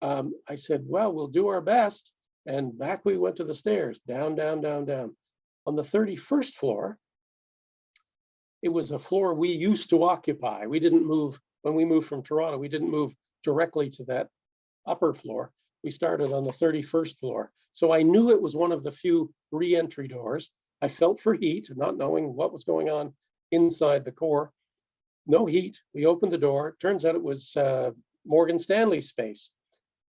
I said, well, we'll do our best. And back we went to the stairs, down, down, down, down. On the 31st floor, it was a floor we used to occupy. We didn't move, when we moved from Toronto, we didn't move directly to that upper floor. We started on the 31st floor. So I knew it was one of the few re-entry doors. I felt for heat, not knowing what was going on inside the core. No heat. We opened the door. Turns out it was Morgan Stanley's space.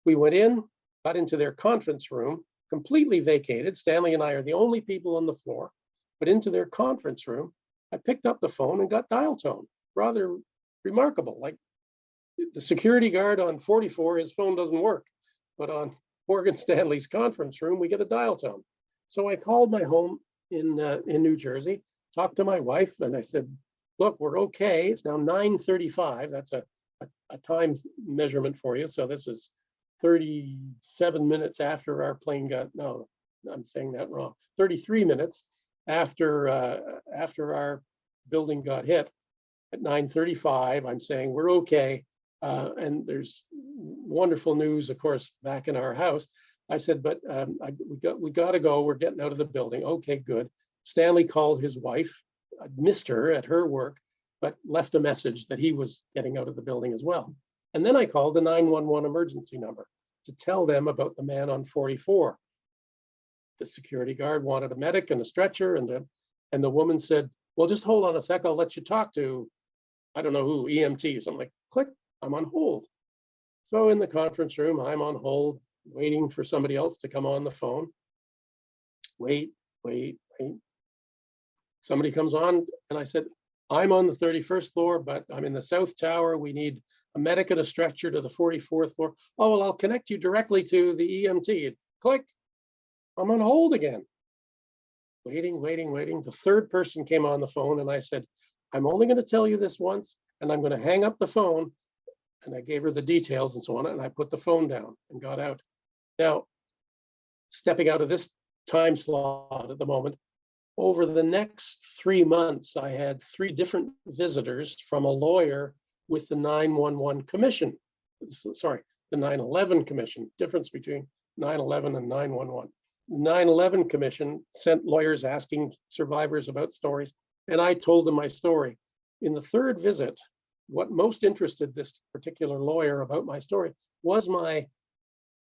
We went in, got into their conference room, completely vacated. Stanley and I are the only people on the floor, but into their conference room, I picked up the phone and got dial tone. Rather remarkable. Like the security guard on 44, his phone doesn't work, but on Morgan Stanley's conference room, we get a dial tone. So I called my home in New Jersey, talked to my wife, and I said, look, we're okay. It's now 9:35. That's a time measurement for you. So this is 37 minutes after our plane got, no, I'm saying that wrong. 33 minutes after our building got hit at 9:35. I'm saying we're okay. And there's wonderful news, of course, back in our house. I said, but we got to go. We're getting out of the building. Okay, good. Stanley called his wife. I missed her at her work, but left a message that he was getting out of the building as well. And then I called the 911 emergency number to tell them about the man on 44. The security guard wanted a medic and a stretcher, and the woman said, well, just hold on a sec. I'll let you talk to, I don't know who, EMT or something. Like, click, I'm on hold. So in the conference room, I'm on hold, waiting for somebody else to come on the phone. Wait. Somebody comes on, and I said, I'm on the 31st floor, but I'm in the South Tower. We need a medic and a stretcher to the 44th floor. Oh, well, I'll connect you directly to the EMT. Click, I'm on hold again. Waiting. The third person came on the phone, and I said, I'm only going to tell you this once, and I'm going to hang up the phone. And I gave her the details and so on, and I put the phone down and got out. Now, stepping out of this time slot at the moment, over the next 3 months, I had 3 different visitors from a lawyer with the 911 commission. Sorry, the 9/11 commission, difference between 9/11 and 911. 9/11 commission sent lawyers asking survivors about stories, and I told them my story. In the third visit, what most interested this particular lawyer about my story was my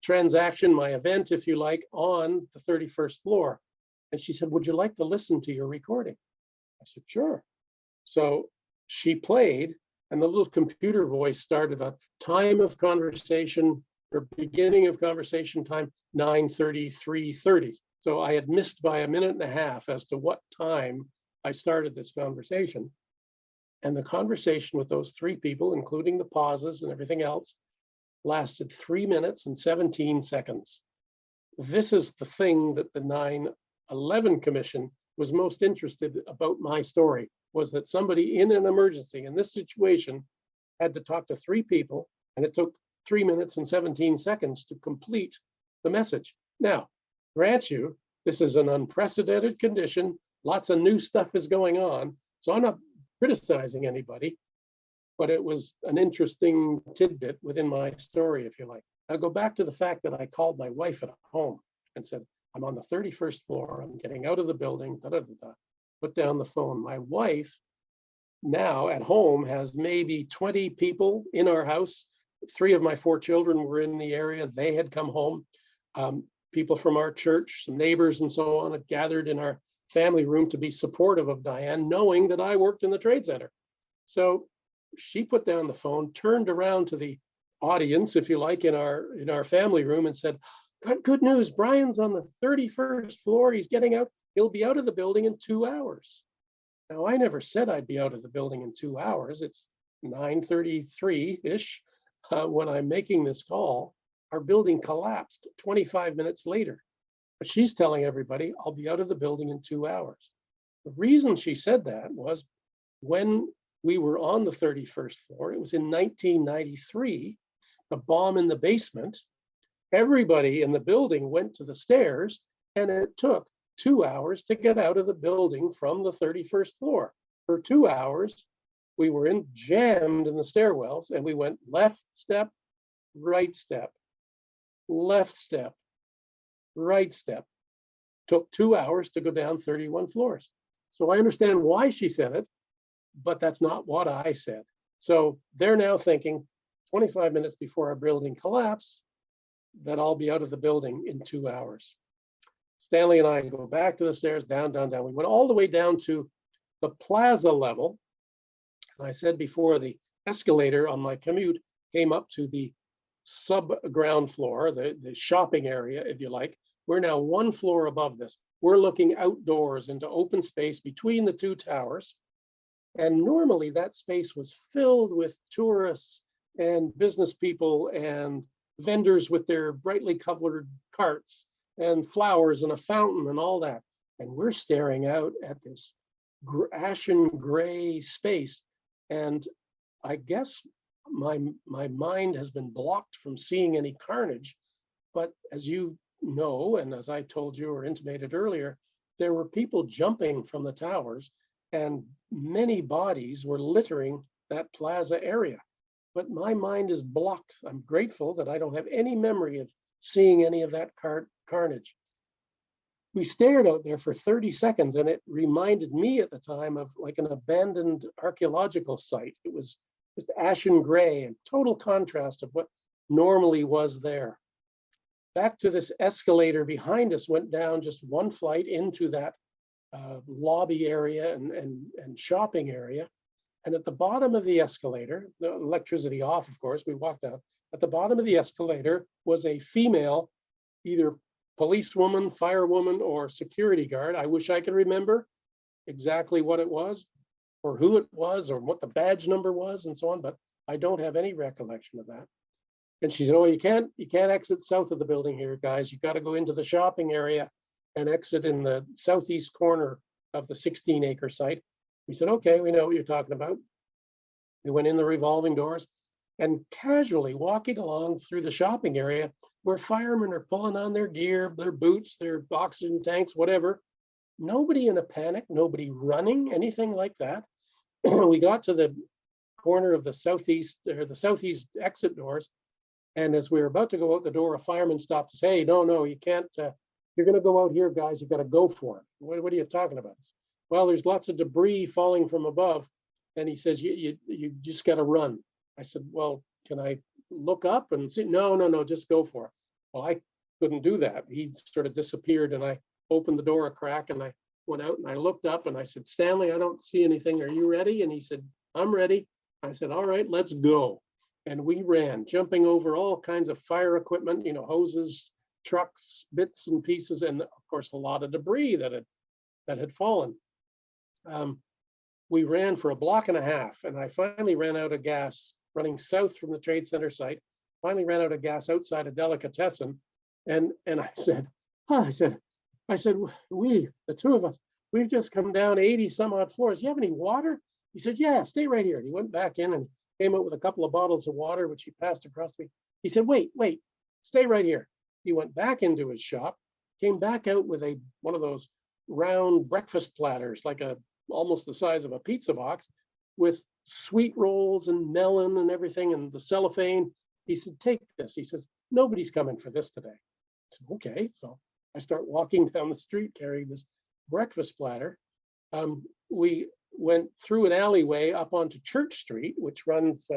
transaction, my event, if you like, on the 31st floor. And she said, would you like to listen to your recording? I said, sure. So she played, and the little computer voice started a time of conversation, or beginning of conversation time, 9:33:30. So I had missed by a minute and a half as to what time I started this conversation. And the conversation with those 3 people, including the pauses and everything else, lasted 3 minutes and 17 seconds. This is the thing that the 9/11 commission was most interested about my story, was that somebody in an emergency in this situation had to talk to 3 people, and it took 3 minutes and 17 seconds to complete the message. Now, grant you, this is an unprecedented condition. Lots of new stuff is going on. So I'm not criticizing anybody, but it was an interesting tidbit within my story, if you like. I'll go back to the fact that I called my wife at home and said, I'm on the 31st floor, I'm getting out of the building, put down the phone. My wife now at home has maybe 20 people in our house. 3 of my 4 children were in the area. They had come home. People from our church, some neighbors and so on, had gathered in our family room to be supportive of Diane, knowing that I worked in the Trade Center. So she put down the phone, turned around to the audience, if you like, in our family room and said, good news, Brian's on the 31st floor. He's getting out. He'll be out of the building in 2 hours. Now, I never said I'd be out of the building in 2 hours. It's 9:33-ish when I'm making this call. Our building collapsed 25 minutes later. But she's telling everybody, I'll be out of the building in 2 hours. The reason she said that was when we were on the 31st floor, it was in 1993, the bomb in the basement, everybody in the building went to the stairs, and it took 2 hours to get out of the building from the 31st floor. For 2 hours, we were jammed in the stairwells, and we went left step, right step, left step, right step. Took 2 hours to go down 31 floors. So I understand why she said it, but that's not what I said. So they're now thinking 25 minutes before our building collapse, that I'll be out of the building in 2 hours. Stanley and I go back to the stairs, down, down, down. We went all the way down to the plaza level. And I said before, the escalator on my commute came up to the sub-ground floor, the shopping area, if you like. We're now one floor above this. We're looking outdoors into open space between the two towers. And normally that space was filled with tourists and business people and vendors with their brightly colored carts and flowers and a fountain and all that. And we're staring out at this ashen gray space. And I guess my mind has been blocked from seeing any carnage. But as you know, and as I told you or intimated earlier, there were people jumping from the towers and many bodies were littering that plaza area. But my mind is blocked. I'm grateful that I don't have any memory of seeing any of that carnage. We stared out there for 30 seconds and it reminded me at the time of like an abandoned archaeological site. It was just ashen gray and total contrast of what normally was there. Back to this escalator behind us, went down just one flight into that lobby area and shopping area. And at the bottom of the escalator, the electricity off, of course, we walked out. At the bottom of the escalator was a female, either policewoman, firewoman, or security guard. I wish I could remember exactly what it was, or who it was, or what the badge number was, and so on, but I don't have any recollection of that. And she said, "Oh, you can't exit south of the building here, guys. You got to go into the shopping area and exit in the southeast corner of the 16-acre site." We said, "Okay, we know what you're talking about." We went in the revolving doors and casually walking along through the shopping area where firemen are pulling on their gear, their boots, their oxygen tanks, whatever. Nobody in a panic, nobody running, anything like that. We got to the corner of the southeast exit doors. And as we were about to go out the door, a fireman stopped us. "Hey, no, you can't. You're going to go out here, guys. You got to go for it." What are you talking about? "Well, there's lots of debris falling from above." And he says, you just got to run. I said, "Well, can I look up and see?" No, just go for it." Well, I couldn't do that. He sort of disappeared and I opened the door a crack and I went out and I looked up and I said, "Stanley, I don't see anything. Are you ready?" And he said, "I'm ready." I said, "All right, let's go." And we ran, jumping over all kinds of fire equipment, hoses, trucks, bits and pieces, and of course, a lot of debris that had fallen. We ran for a block and a half, and I finally ran out of gas running south from the Trade Center site. Finally ran out of gas outside a delicatessen, and I said, "We, the two of us, we've just come down 80 some odd floors. Do you have any water?" He said, "Yeah, stay right here." And he went back in and came out with a couple of bottles of water, which he passed across to me. He said, wait, stay right here." He went back into his shop, came back out with one of those round breakfast platters, like almost the size of a pizza box, with sweet rolls and melon and everything and the cellophane. He said, "Take this." He says, "Nobody's coming for this today." I said, "Okay." So I start walking down the street carrying this breakfast platter. We went through an alleyway up onto Church Street, which runs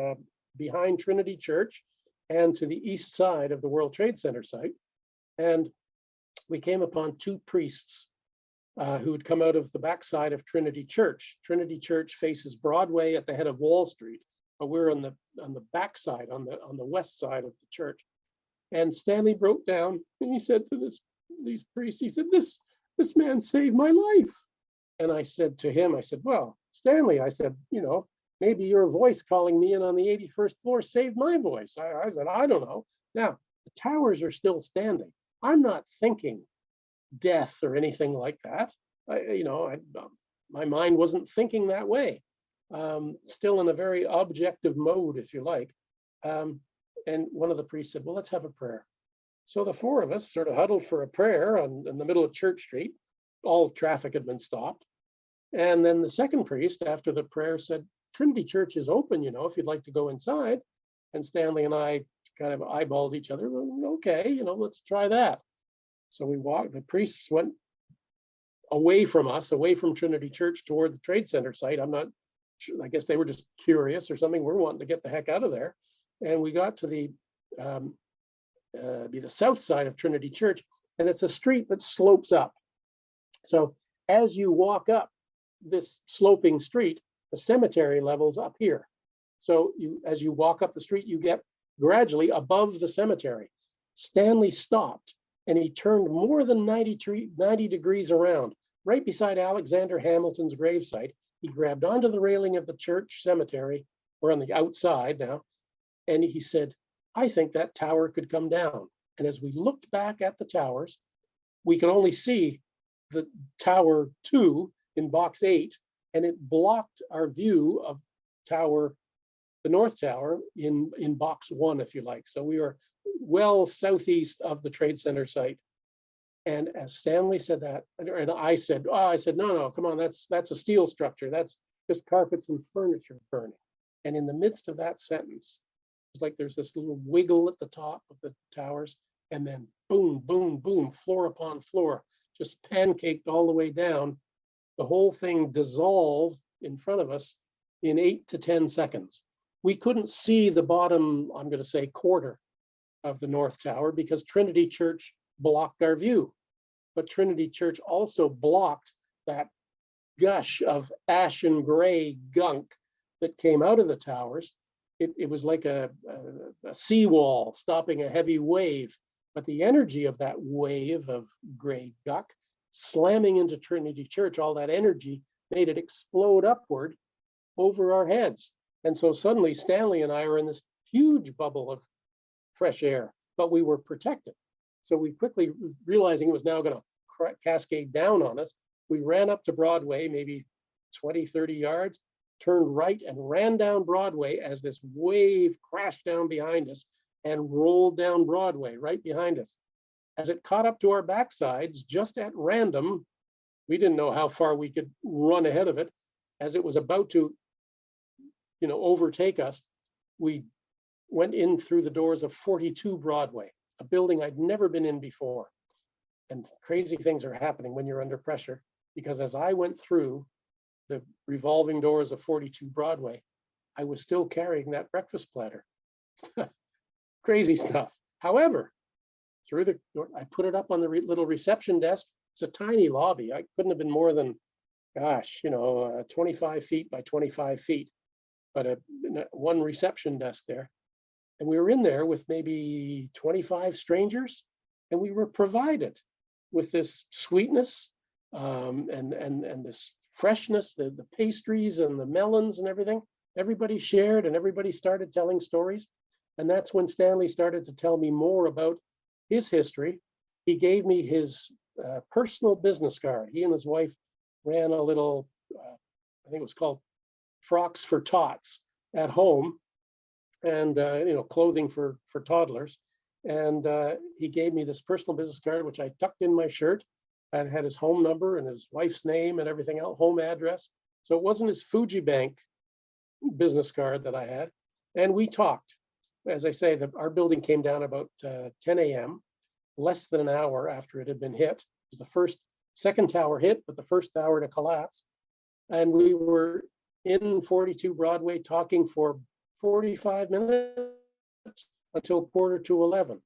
behind Trinity Church and to the east side of the World Trade Center site. And we came upon two priests who had come out of the backside of Trinity Church. Trinity Church faces Broadway at the head of Wall Street, but we're on the backside, on the west side of the church. And Stanley broke down and he said to these priests, he said, this man saved my life." And I said to him, I said, "Well, Stanley," I said, "maybe your voice calling me in on the 81st floor saved my voice." I said, "I don't know. Now, the towers are still standing. I'm not thinking death or anything like that. My mind wasn't thinking that way. Still in a very objective mode, if you like." And one of the priests said, "Well, let's have a prayer." So the four of us sort of huddled for a prayer in the middle of Church Street. All traffic had been stopped. And then the second priest, after the prayer, said, "Trinity Church is open, if you'd like to go inside." And Stanley and I kind of eyeballed each other. "Well, okay, let's try that." So we walked, the priests went away from us, away from Trinity Church toward the Trade Center site. I'm not I guess they were just curious or something. We're wanting to get the heck out of there. And we got to the south side of Trinity Church, and it's a street that slopes up. So as you walk up this sloping street, the cemetery level's up here. So as you walk up the street, you get gradually above the cemetery. Stanley stopped and he turned more than 90 degrees around, right beside Alexander Hamilton's gravesite. He grabbed onto the railing of the church cemetery, or on the outside now, and he said, "I think that tower could come down." And as we looked back at the towers, we could only see the Tower 2 in box 8, and it blocked our view of the North Tower in box 1, if you like. So we were well southeast of the Trade Center site. And as Stanley said that, and I said, no, come on, that's a steel structure. That's just carpets and furniture burning. And in the midst of that sentence, it's like there's this little wiggle at the top of the towers, and then boom, boom, boom, floor upon floor, just pancaked all the way down. The whole thing dissolved in front of us in 8 to 10 seconds. We couldn't see the bottom, I'm going to say, quarter of the North Tower because Trinity Church blocked our view. But Trinity Church also blocked that gush of ashen gray gunk that came out of the towers. It was like a seawall stopping a heavy wave. But the energy of that wave of gray gunk slamming into Trinity Church, all that energy made it explode upward over our heads. And so suddenly Stanley and I were in this huge bubble of fresh air, but we were protected. So we quickly, realizing it was now going to cascade down on us, we ran up to Broadway, maybe 20, 30 yards, turned right and ran down Broadway as this wave crashed down behind us and rolled down Broadway right behind us. As it caught up to our backsides, just at random, we didn't know how far we could run ahead of it. As it was about to, overtake us, we went in through the doors of 42 Broadway, a building I'd never been in before. And crazy things are happening when you're under pressure, because as I went through the revolving doors of 42 Broadway, I was still carrying that breakfast platter. Crazy stuff. However, through the door, I put it up on the little reception desk. It's a tiny lobby. I couldn't have been more than, 25 feet by 25 feet, but one reception desk there. And we were in there with maybe 25 strangers, and we were provided with this sweetness and this freshness, the pastries and the melons and everything. Everybody shared and everybody started telling stories. And that's when Stanley started to tell me more about his history. He gave me his personal business card. He and his wife ran a little, I think it was called Frocks for Tots at home, and clothing for toddlers. And he gave me this personal business card, which I tucked in my shirt, and had his home number and his wife's name and everything else, home address. So it wasn't his Fuji Bank business card that I had. And we talked. As I say, our building came down about 10 a.m., less than an hour after it had been hit. It was the second tower hit, but the first tower to collapse. And we were in 42 Broadway talking for 45 minutes until 11:15.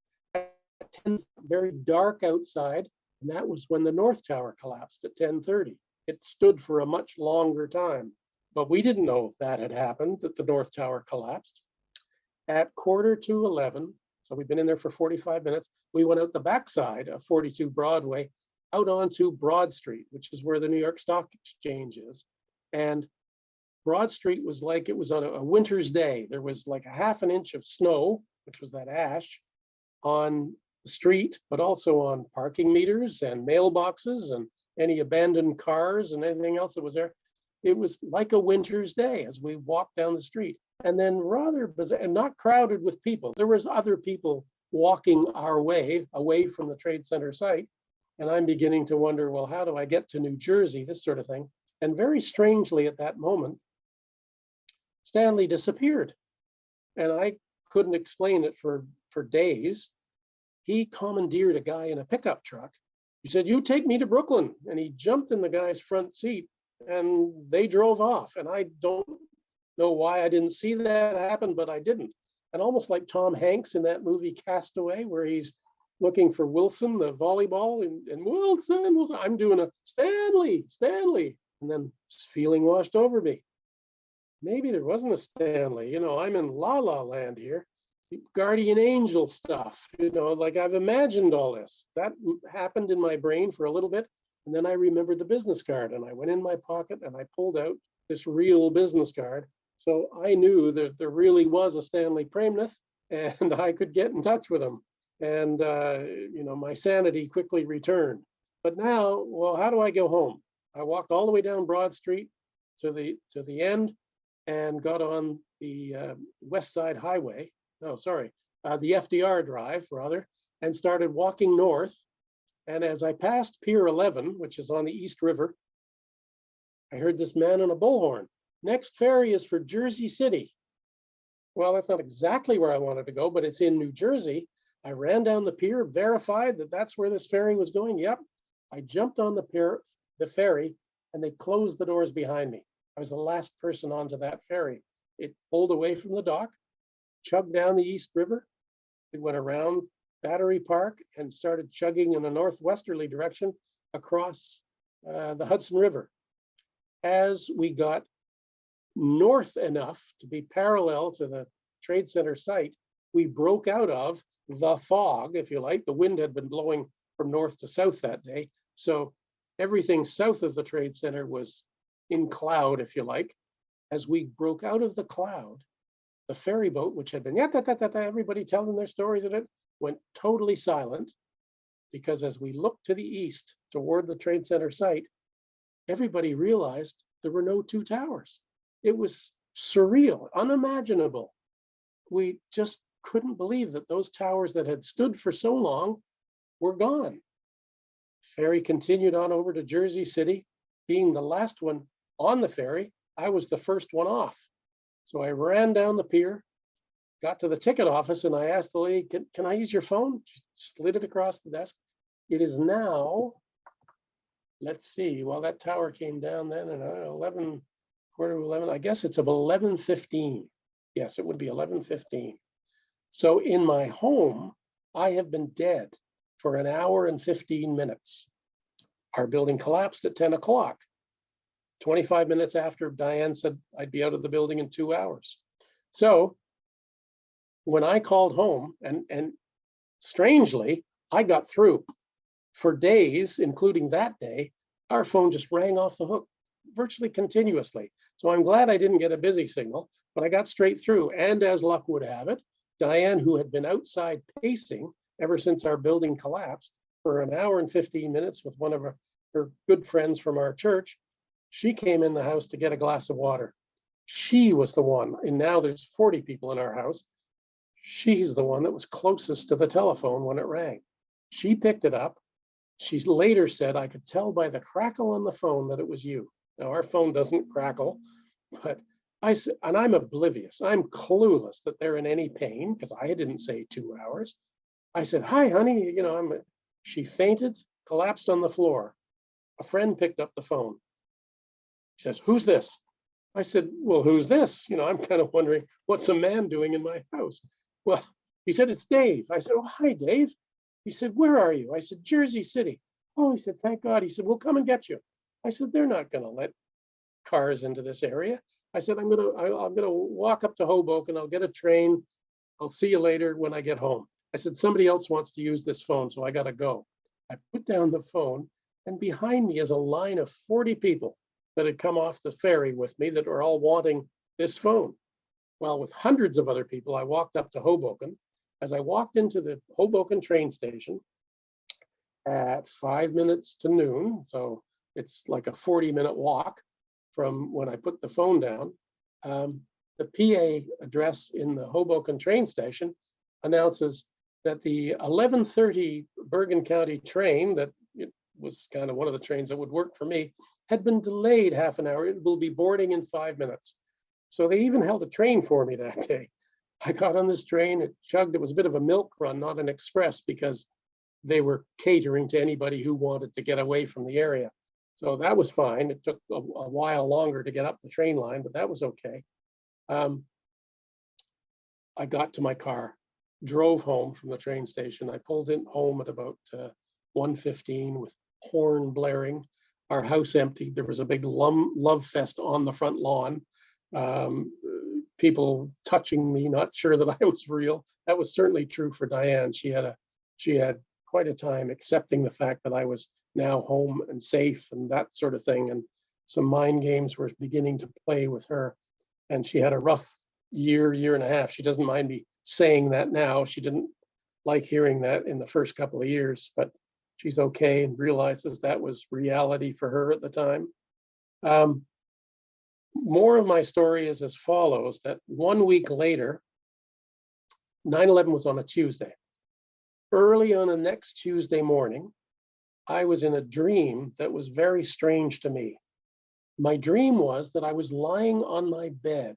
It's very dark outside, and that was when the North Tower collapsed at 10:30. It stood for a much longer time, but we didn't know if that had happened, that the North Tower collapsed. At 11:15, so we've been in there for 45 minutes, we went out the backside of 42 Broadway, out onto Broad Street, which is where the New York Stock Exchange is. And Broad Street was like it was on a winter's day. There was like a half an inch of snow, which was that ash, on the street, but also on parking meters and mailboxes and any abandoned cars and anything else that was there. It was like a winter's day as we walked down the street. And then rather bizarre, and not crowded with people. There was other people walking our way, away from the Trade Center site. And I'm beginning to wonder, well, how do I get to New Jersey, this sort of thing. And very strangely at that moment, Stanley disappeared. And I couldn't explain it for days. He commandeered a guy in a pickup truck. He said, "You take me to Brooklyn." And he jumped in the guy's front seat and they drove off. And I don't know why I didn't see that happen, but I didn't. And almost like Tom Hanks in that movie Castaway, where he's looking for Wilson, the volleyball, and Wilson, I'm doing a Stanley, and then feeling washed over me. Maybe there wasn't a Stanley, I'm in La La Land here, guardian angel stuff, like I've imagined all this. That happened in my brain for a little bit. And then I remembered the business card, and I went in my pocket and I pulled out this real business card. So I knew that there really was a Stanley Premnath, and I could get in touch with him. And, my sanity quickly returned. But now, well, how do I go home? I walked all the way down Broad Street to the end and got on the West Side Highway. No, sorry, the FDR Drive, rather, and started walking north. And as I passed Pier 11, which is on the East River, I heard this man on a bullhorn. Next ferry is for Jersey City. Well, that's not exactly where I wanted to go, but it's in New Jersey. I ran down the pier, verified that that's where this ferry was going. Yep. I jumped on the ferry, and they closed the doors behind me. I was the last person onto that ferry. It pulled away from the dock, chugged down the East River. It went around Battery Park and started chugging in a northwesterly direction across the Hudson River. As we got north enough to be parallel to the Trade Center site, we broke out of the fog, if you like. The wind had been blowing from north to south that day. So everything south of the Trade Center was in cloud, if you like. As we broke out of the cloud, the ferry boat, which had been everybody telling their stories in it, went totally silent, because as we looked to the east toward the Trade Center site, everybody realized there were no two towers. It was surreal, unimaginable. We just couldn't believe that those towers that had stood for so long were gone. Ferry continued on over to Jersey City. Being the last one on the ferry, I was the first one off. So I ran down the pier, got to the ticket office, and I asked the lady, can I use your phone? She slid it across the desk. It is now, let's see, well, that tower came down then at 11, quarter to 11. I guess it's of 11:15. Yes, it would be 11:15. So in my home, I have been dead for an hour and 15 minutes. Our building collapsed at 10 o'clock. 25 minutes after Diane said I'd be out of the building in 2 hours. So when I called home, and strangely, I got through. For days, including that day, our phone just rang off the hook virtually continuously. So I'm glad I didn't get a busy signal, but I got straight through. And as luck would have it, Diane, who had been outside pacing ever since our building collapsed for an hour and 15 minutes with one of her good friends from our church, she came in the house to get a glass of water. She was the one, and now there's 40 people in our house. She's the one that was closest to the telephone when it rang. She picked it up. She later said, I could tell by the crackle on the phone that it was you. Now, our phone doesn't crackle, but I said, and I'm oblivious. I'm clueless that they're in any pain, because I didn't say 2 hours. I said, hi, honey. She fainted, collapsed on the floor. A friend picked up the phone. He says, who's this? I said, well, who's this? I'm kind of wondering, what's a man doing in my house? Well, he said, it's Dave. I said, oh, hi, Dave. He said, where are you? I said, Jersey City. Oh, he said, thank God. He said, we'll come and get you. I said, they're not going to let cars into this area. I said, I'm gonna walk up to Hoboken. I'll get a train. I'll see you later when I get home. I said, somebody else wants to use this phone, so I got to go. I put down the phone, and behind me is a line of 40 people that had come off the ferry with me that were all wanting this phone. Well, with hundreds of other people, I walked up to Hoboken. As I walked into the Hoboken train station at 5 minutes to noon, so it's like a 40-minute walk from when I put the phone down, the PA address in the Hoboken train station announces that the 11:30 Bergen County train, that it was kind of one of the trains that would work for me, had been delayed half an hour. It will be boarding in 5 minutes. So they even held a train for me that day. I got on this train, it chugged. It was a bit of a milk run, not an express, because they were catering to anybody who wanted to get away from the area. So that was fine. It took a while longer to get up the train line, but that was okay. I got to my car, drove home from the train station. I pulled in home at about 1:15 with horn blaring, our house empty. There was a big love fest on the front lawn. People touching me, not sure that I was real. That was certainly true for Diane. She had quite a time accepting the fact that I was now home and safe and that sort of thing. And some mind games were beginning to play with her. And she had a rough year and a half. She doesn't mind me saying that now. She didn't like hearing that in the first couple of years, but she's okay and realizes that was reality for her at the time. More of my story is as follows, that 1 week later, 9/11 was on a Tuesday. Early on the next Tuesday morning, I was in a dream that was very strange to me. My dream was that I was lying on my bed,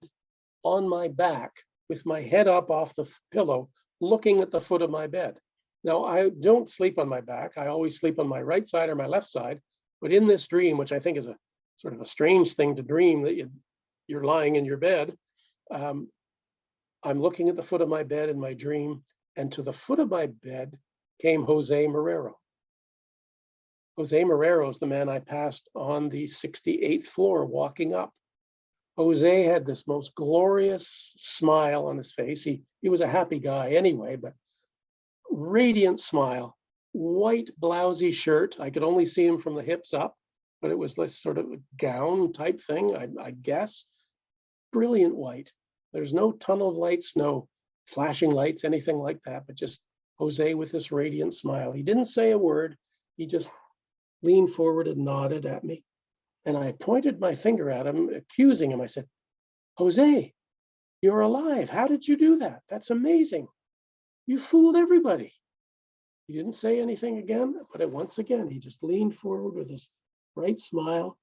on my back, with my head up off the pillow, looking at the foot of my bed. Now, I don't sleep on my back. I always sleep on my right side or my left side. But in this dream, which I think is a sort of a strange thing to dream, that you're lying in your bed, I'm looking at the foot of my bed in my dream, and to the foot of my bed came Jose Marrero. Jose Marrero is the man I passed on the 68th floor walking up. Jose had this most glorious smile on his face. He was a happy guy anyway, but radiant smile, white blousy shirt. I could only see him from the hips up, but it was this sort of gown type thing, I guess. Brilliant white. There's no tunnel of lights, no flashing lights, anything like that, but just Jose with this radiant smile. He didn't say a word. He just leaned forward and nodded at me. And I pointed my finger at him, accusing him. I said, Jose, you're alive. How did you do that? That's amazing. You fooled everybody. He didn't say anything again, but once again, he just leaned forward with his bright smile.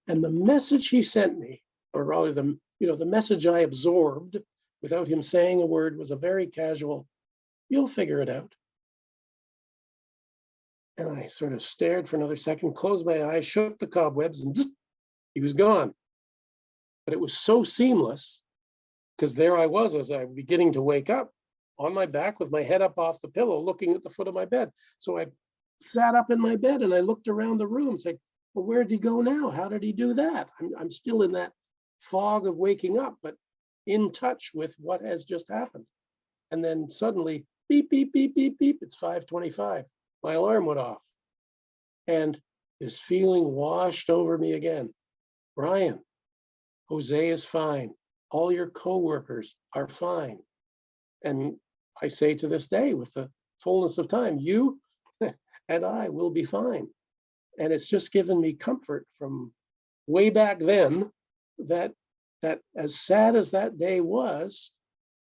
And the message he sent me, or rather the message I absorbed without him saying a word, was a very casual, you'll figure it out. And I sort of stared for another second, closed my eyes, shook the cobwebs, and he was gone. But it was so seamless, because there I was as I was beginning to wake up, on my back with my head up off the pillow, looking at the foot of my bed. So I sat up in my bed and I looked around the room, saying, well, where did he go now? How did he do that? I'm still in that fog of waking up, but in touch with what has just happened. And then suddenly, beep, beep, beep, beep, beep, it's 5:25. My alarm went off. And this feeling washed over me again. Brian, Jose is fine. All your coworkers are fine. And I say to this day, with the fullness of time, you and I will be fine. And it's just given me comfort from way back then that as sad as that day was,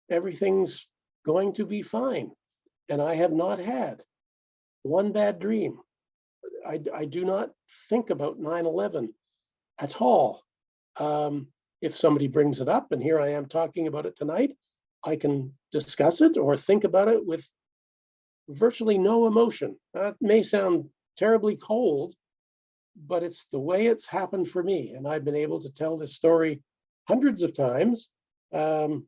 everything's going to be fine. And I have not had one bad dream. I do not think about 9/11 at all. If somebody brings it up, and here I am talking about it tonight, I can discuss it or think about it with virtually no emotion. That may sound terribly cold, but it's the way it's happened for me. And I've been able to tell this story hundreds of times, and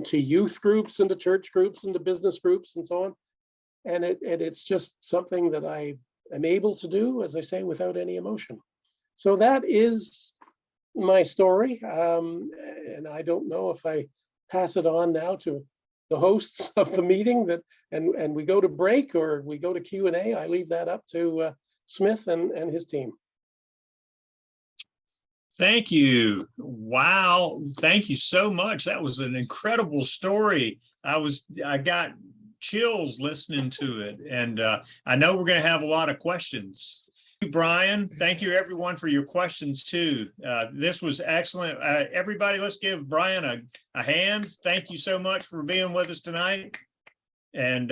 to youth groups and to church groups and to business groups and so on. And it's just something that I am able to do, as I say, without any emotion. So that is my story. And I don't know if I pass it on now to the hosts of the meeting and we go to break or we go to Q&A. I leave that up to Smith and his team. Thank you. Wow. Thank you so much. That was an incredible story. I got chills listening to it. And I know we're going to have a lot of questions. Brian, thank you everyone for your questions too. This was excellent. Everybody, let's give Brian a hand. Thank you so much for being with us tonight. And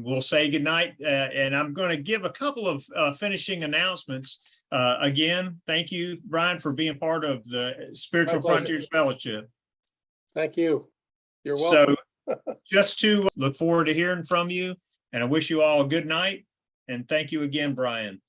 we'll say goodnight. And I'm going to give a couple of finishing announcements. Again, thank you, Brian, for being part of the Spiritual Frontiers Fellowship. Thank you. You're welcome. So just to look forward to hearing from you, and I wish you all a good night. And thank you again, Brian.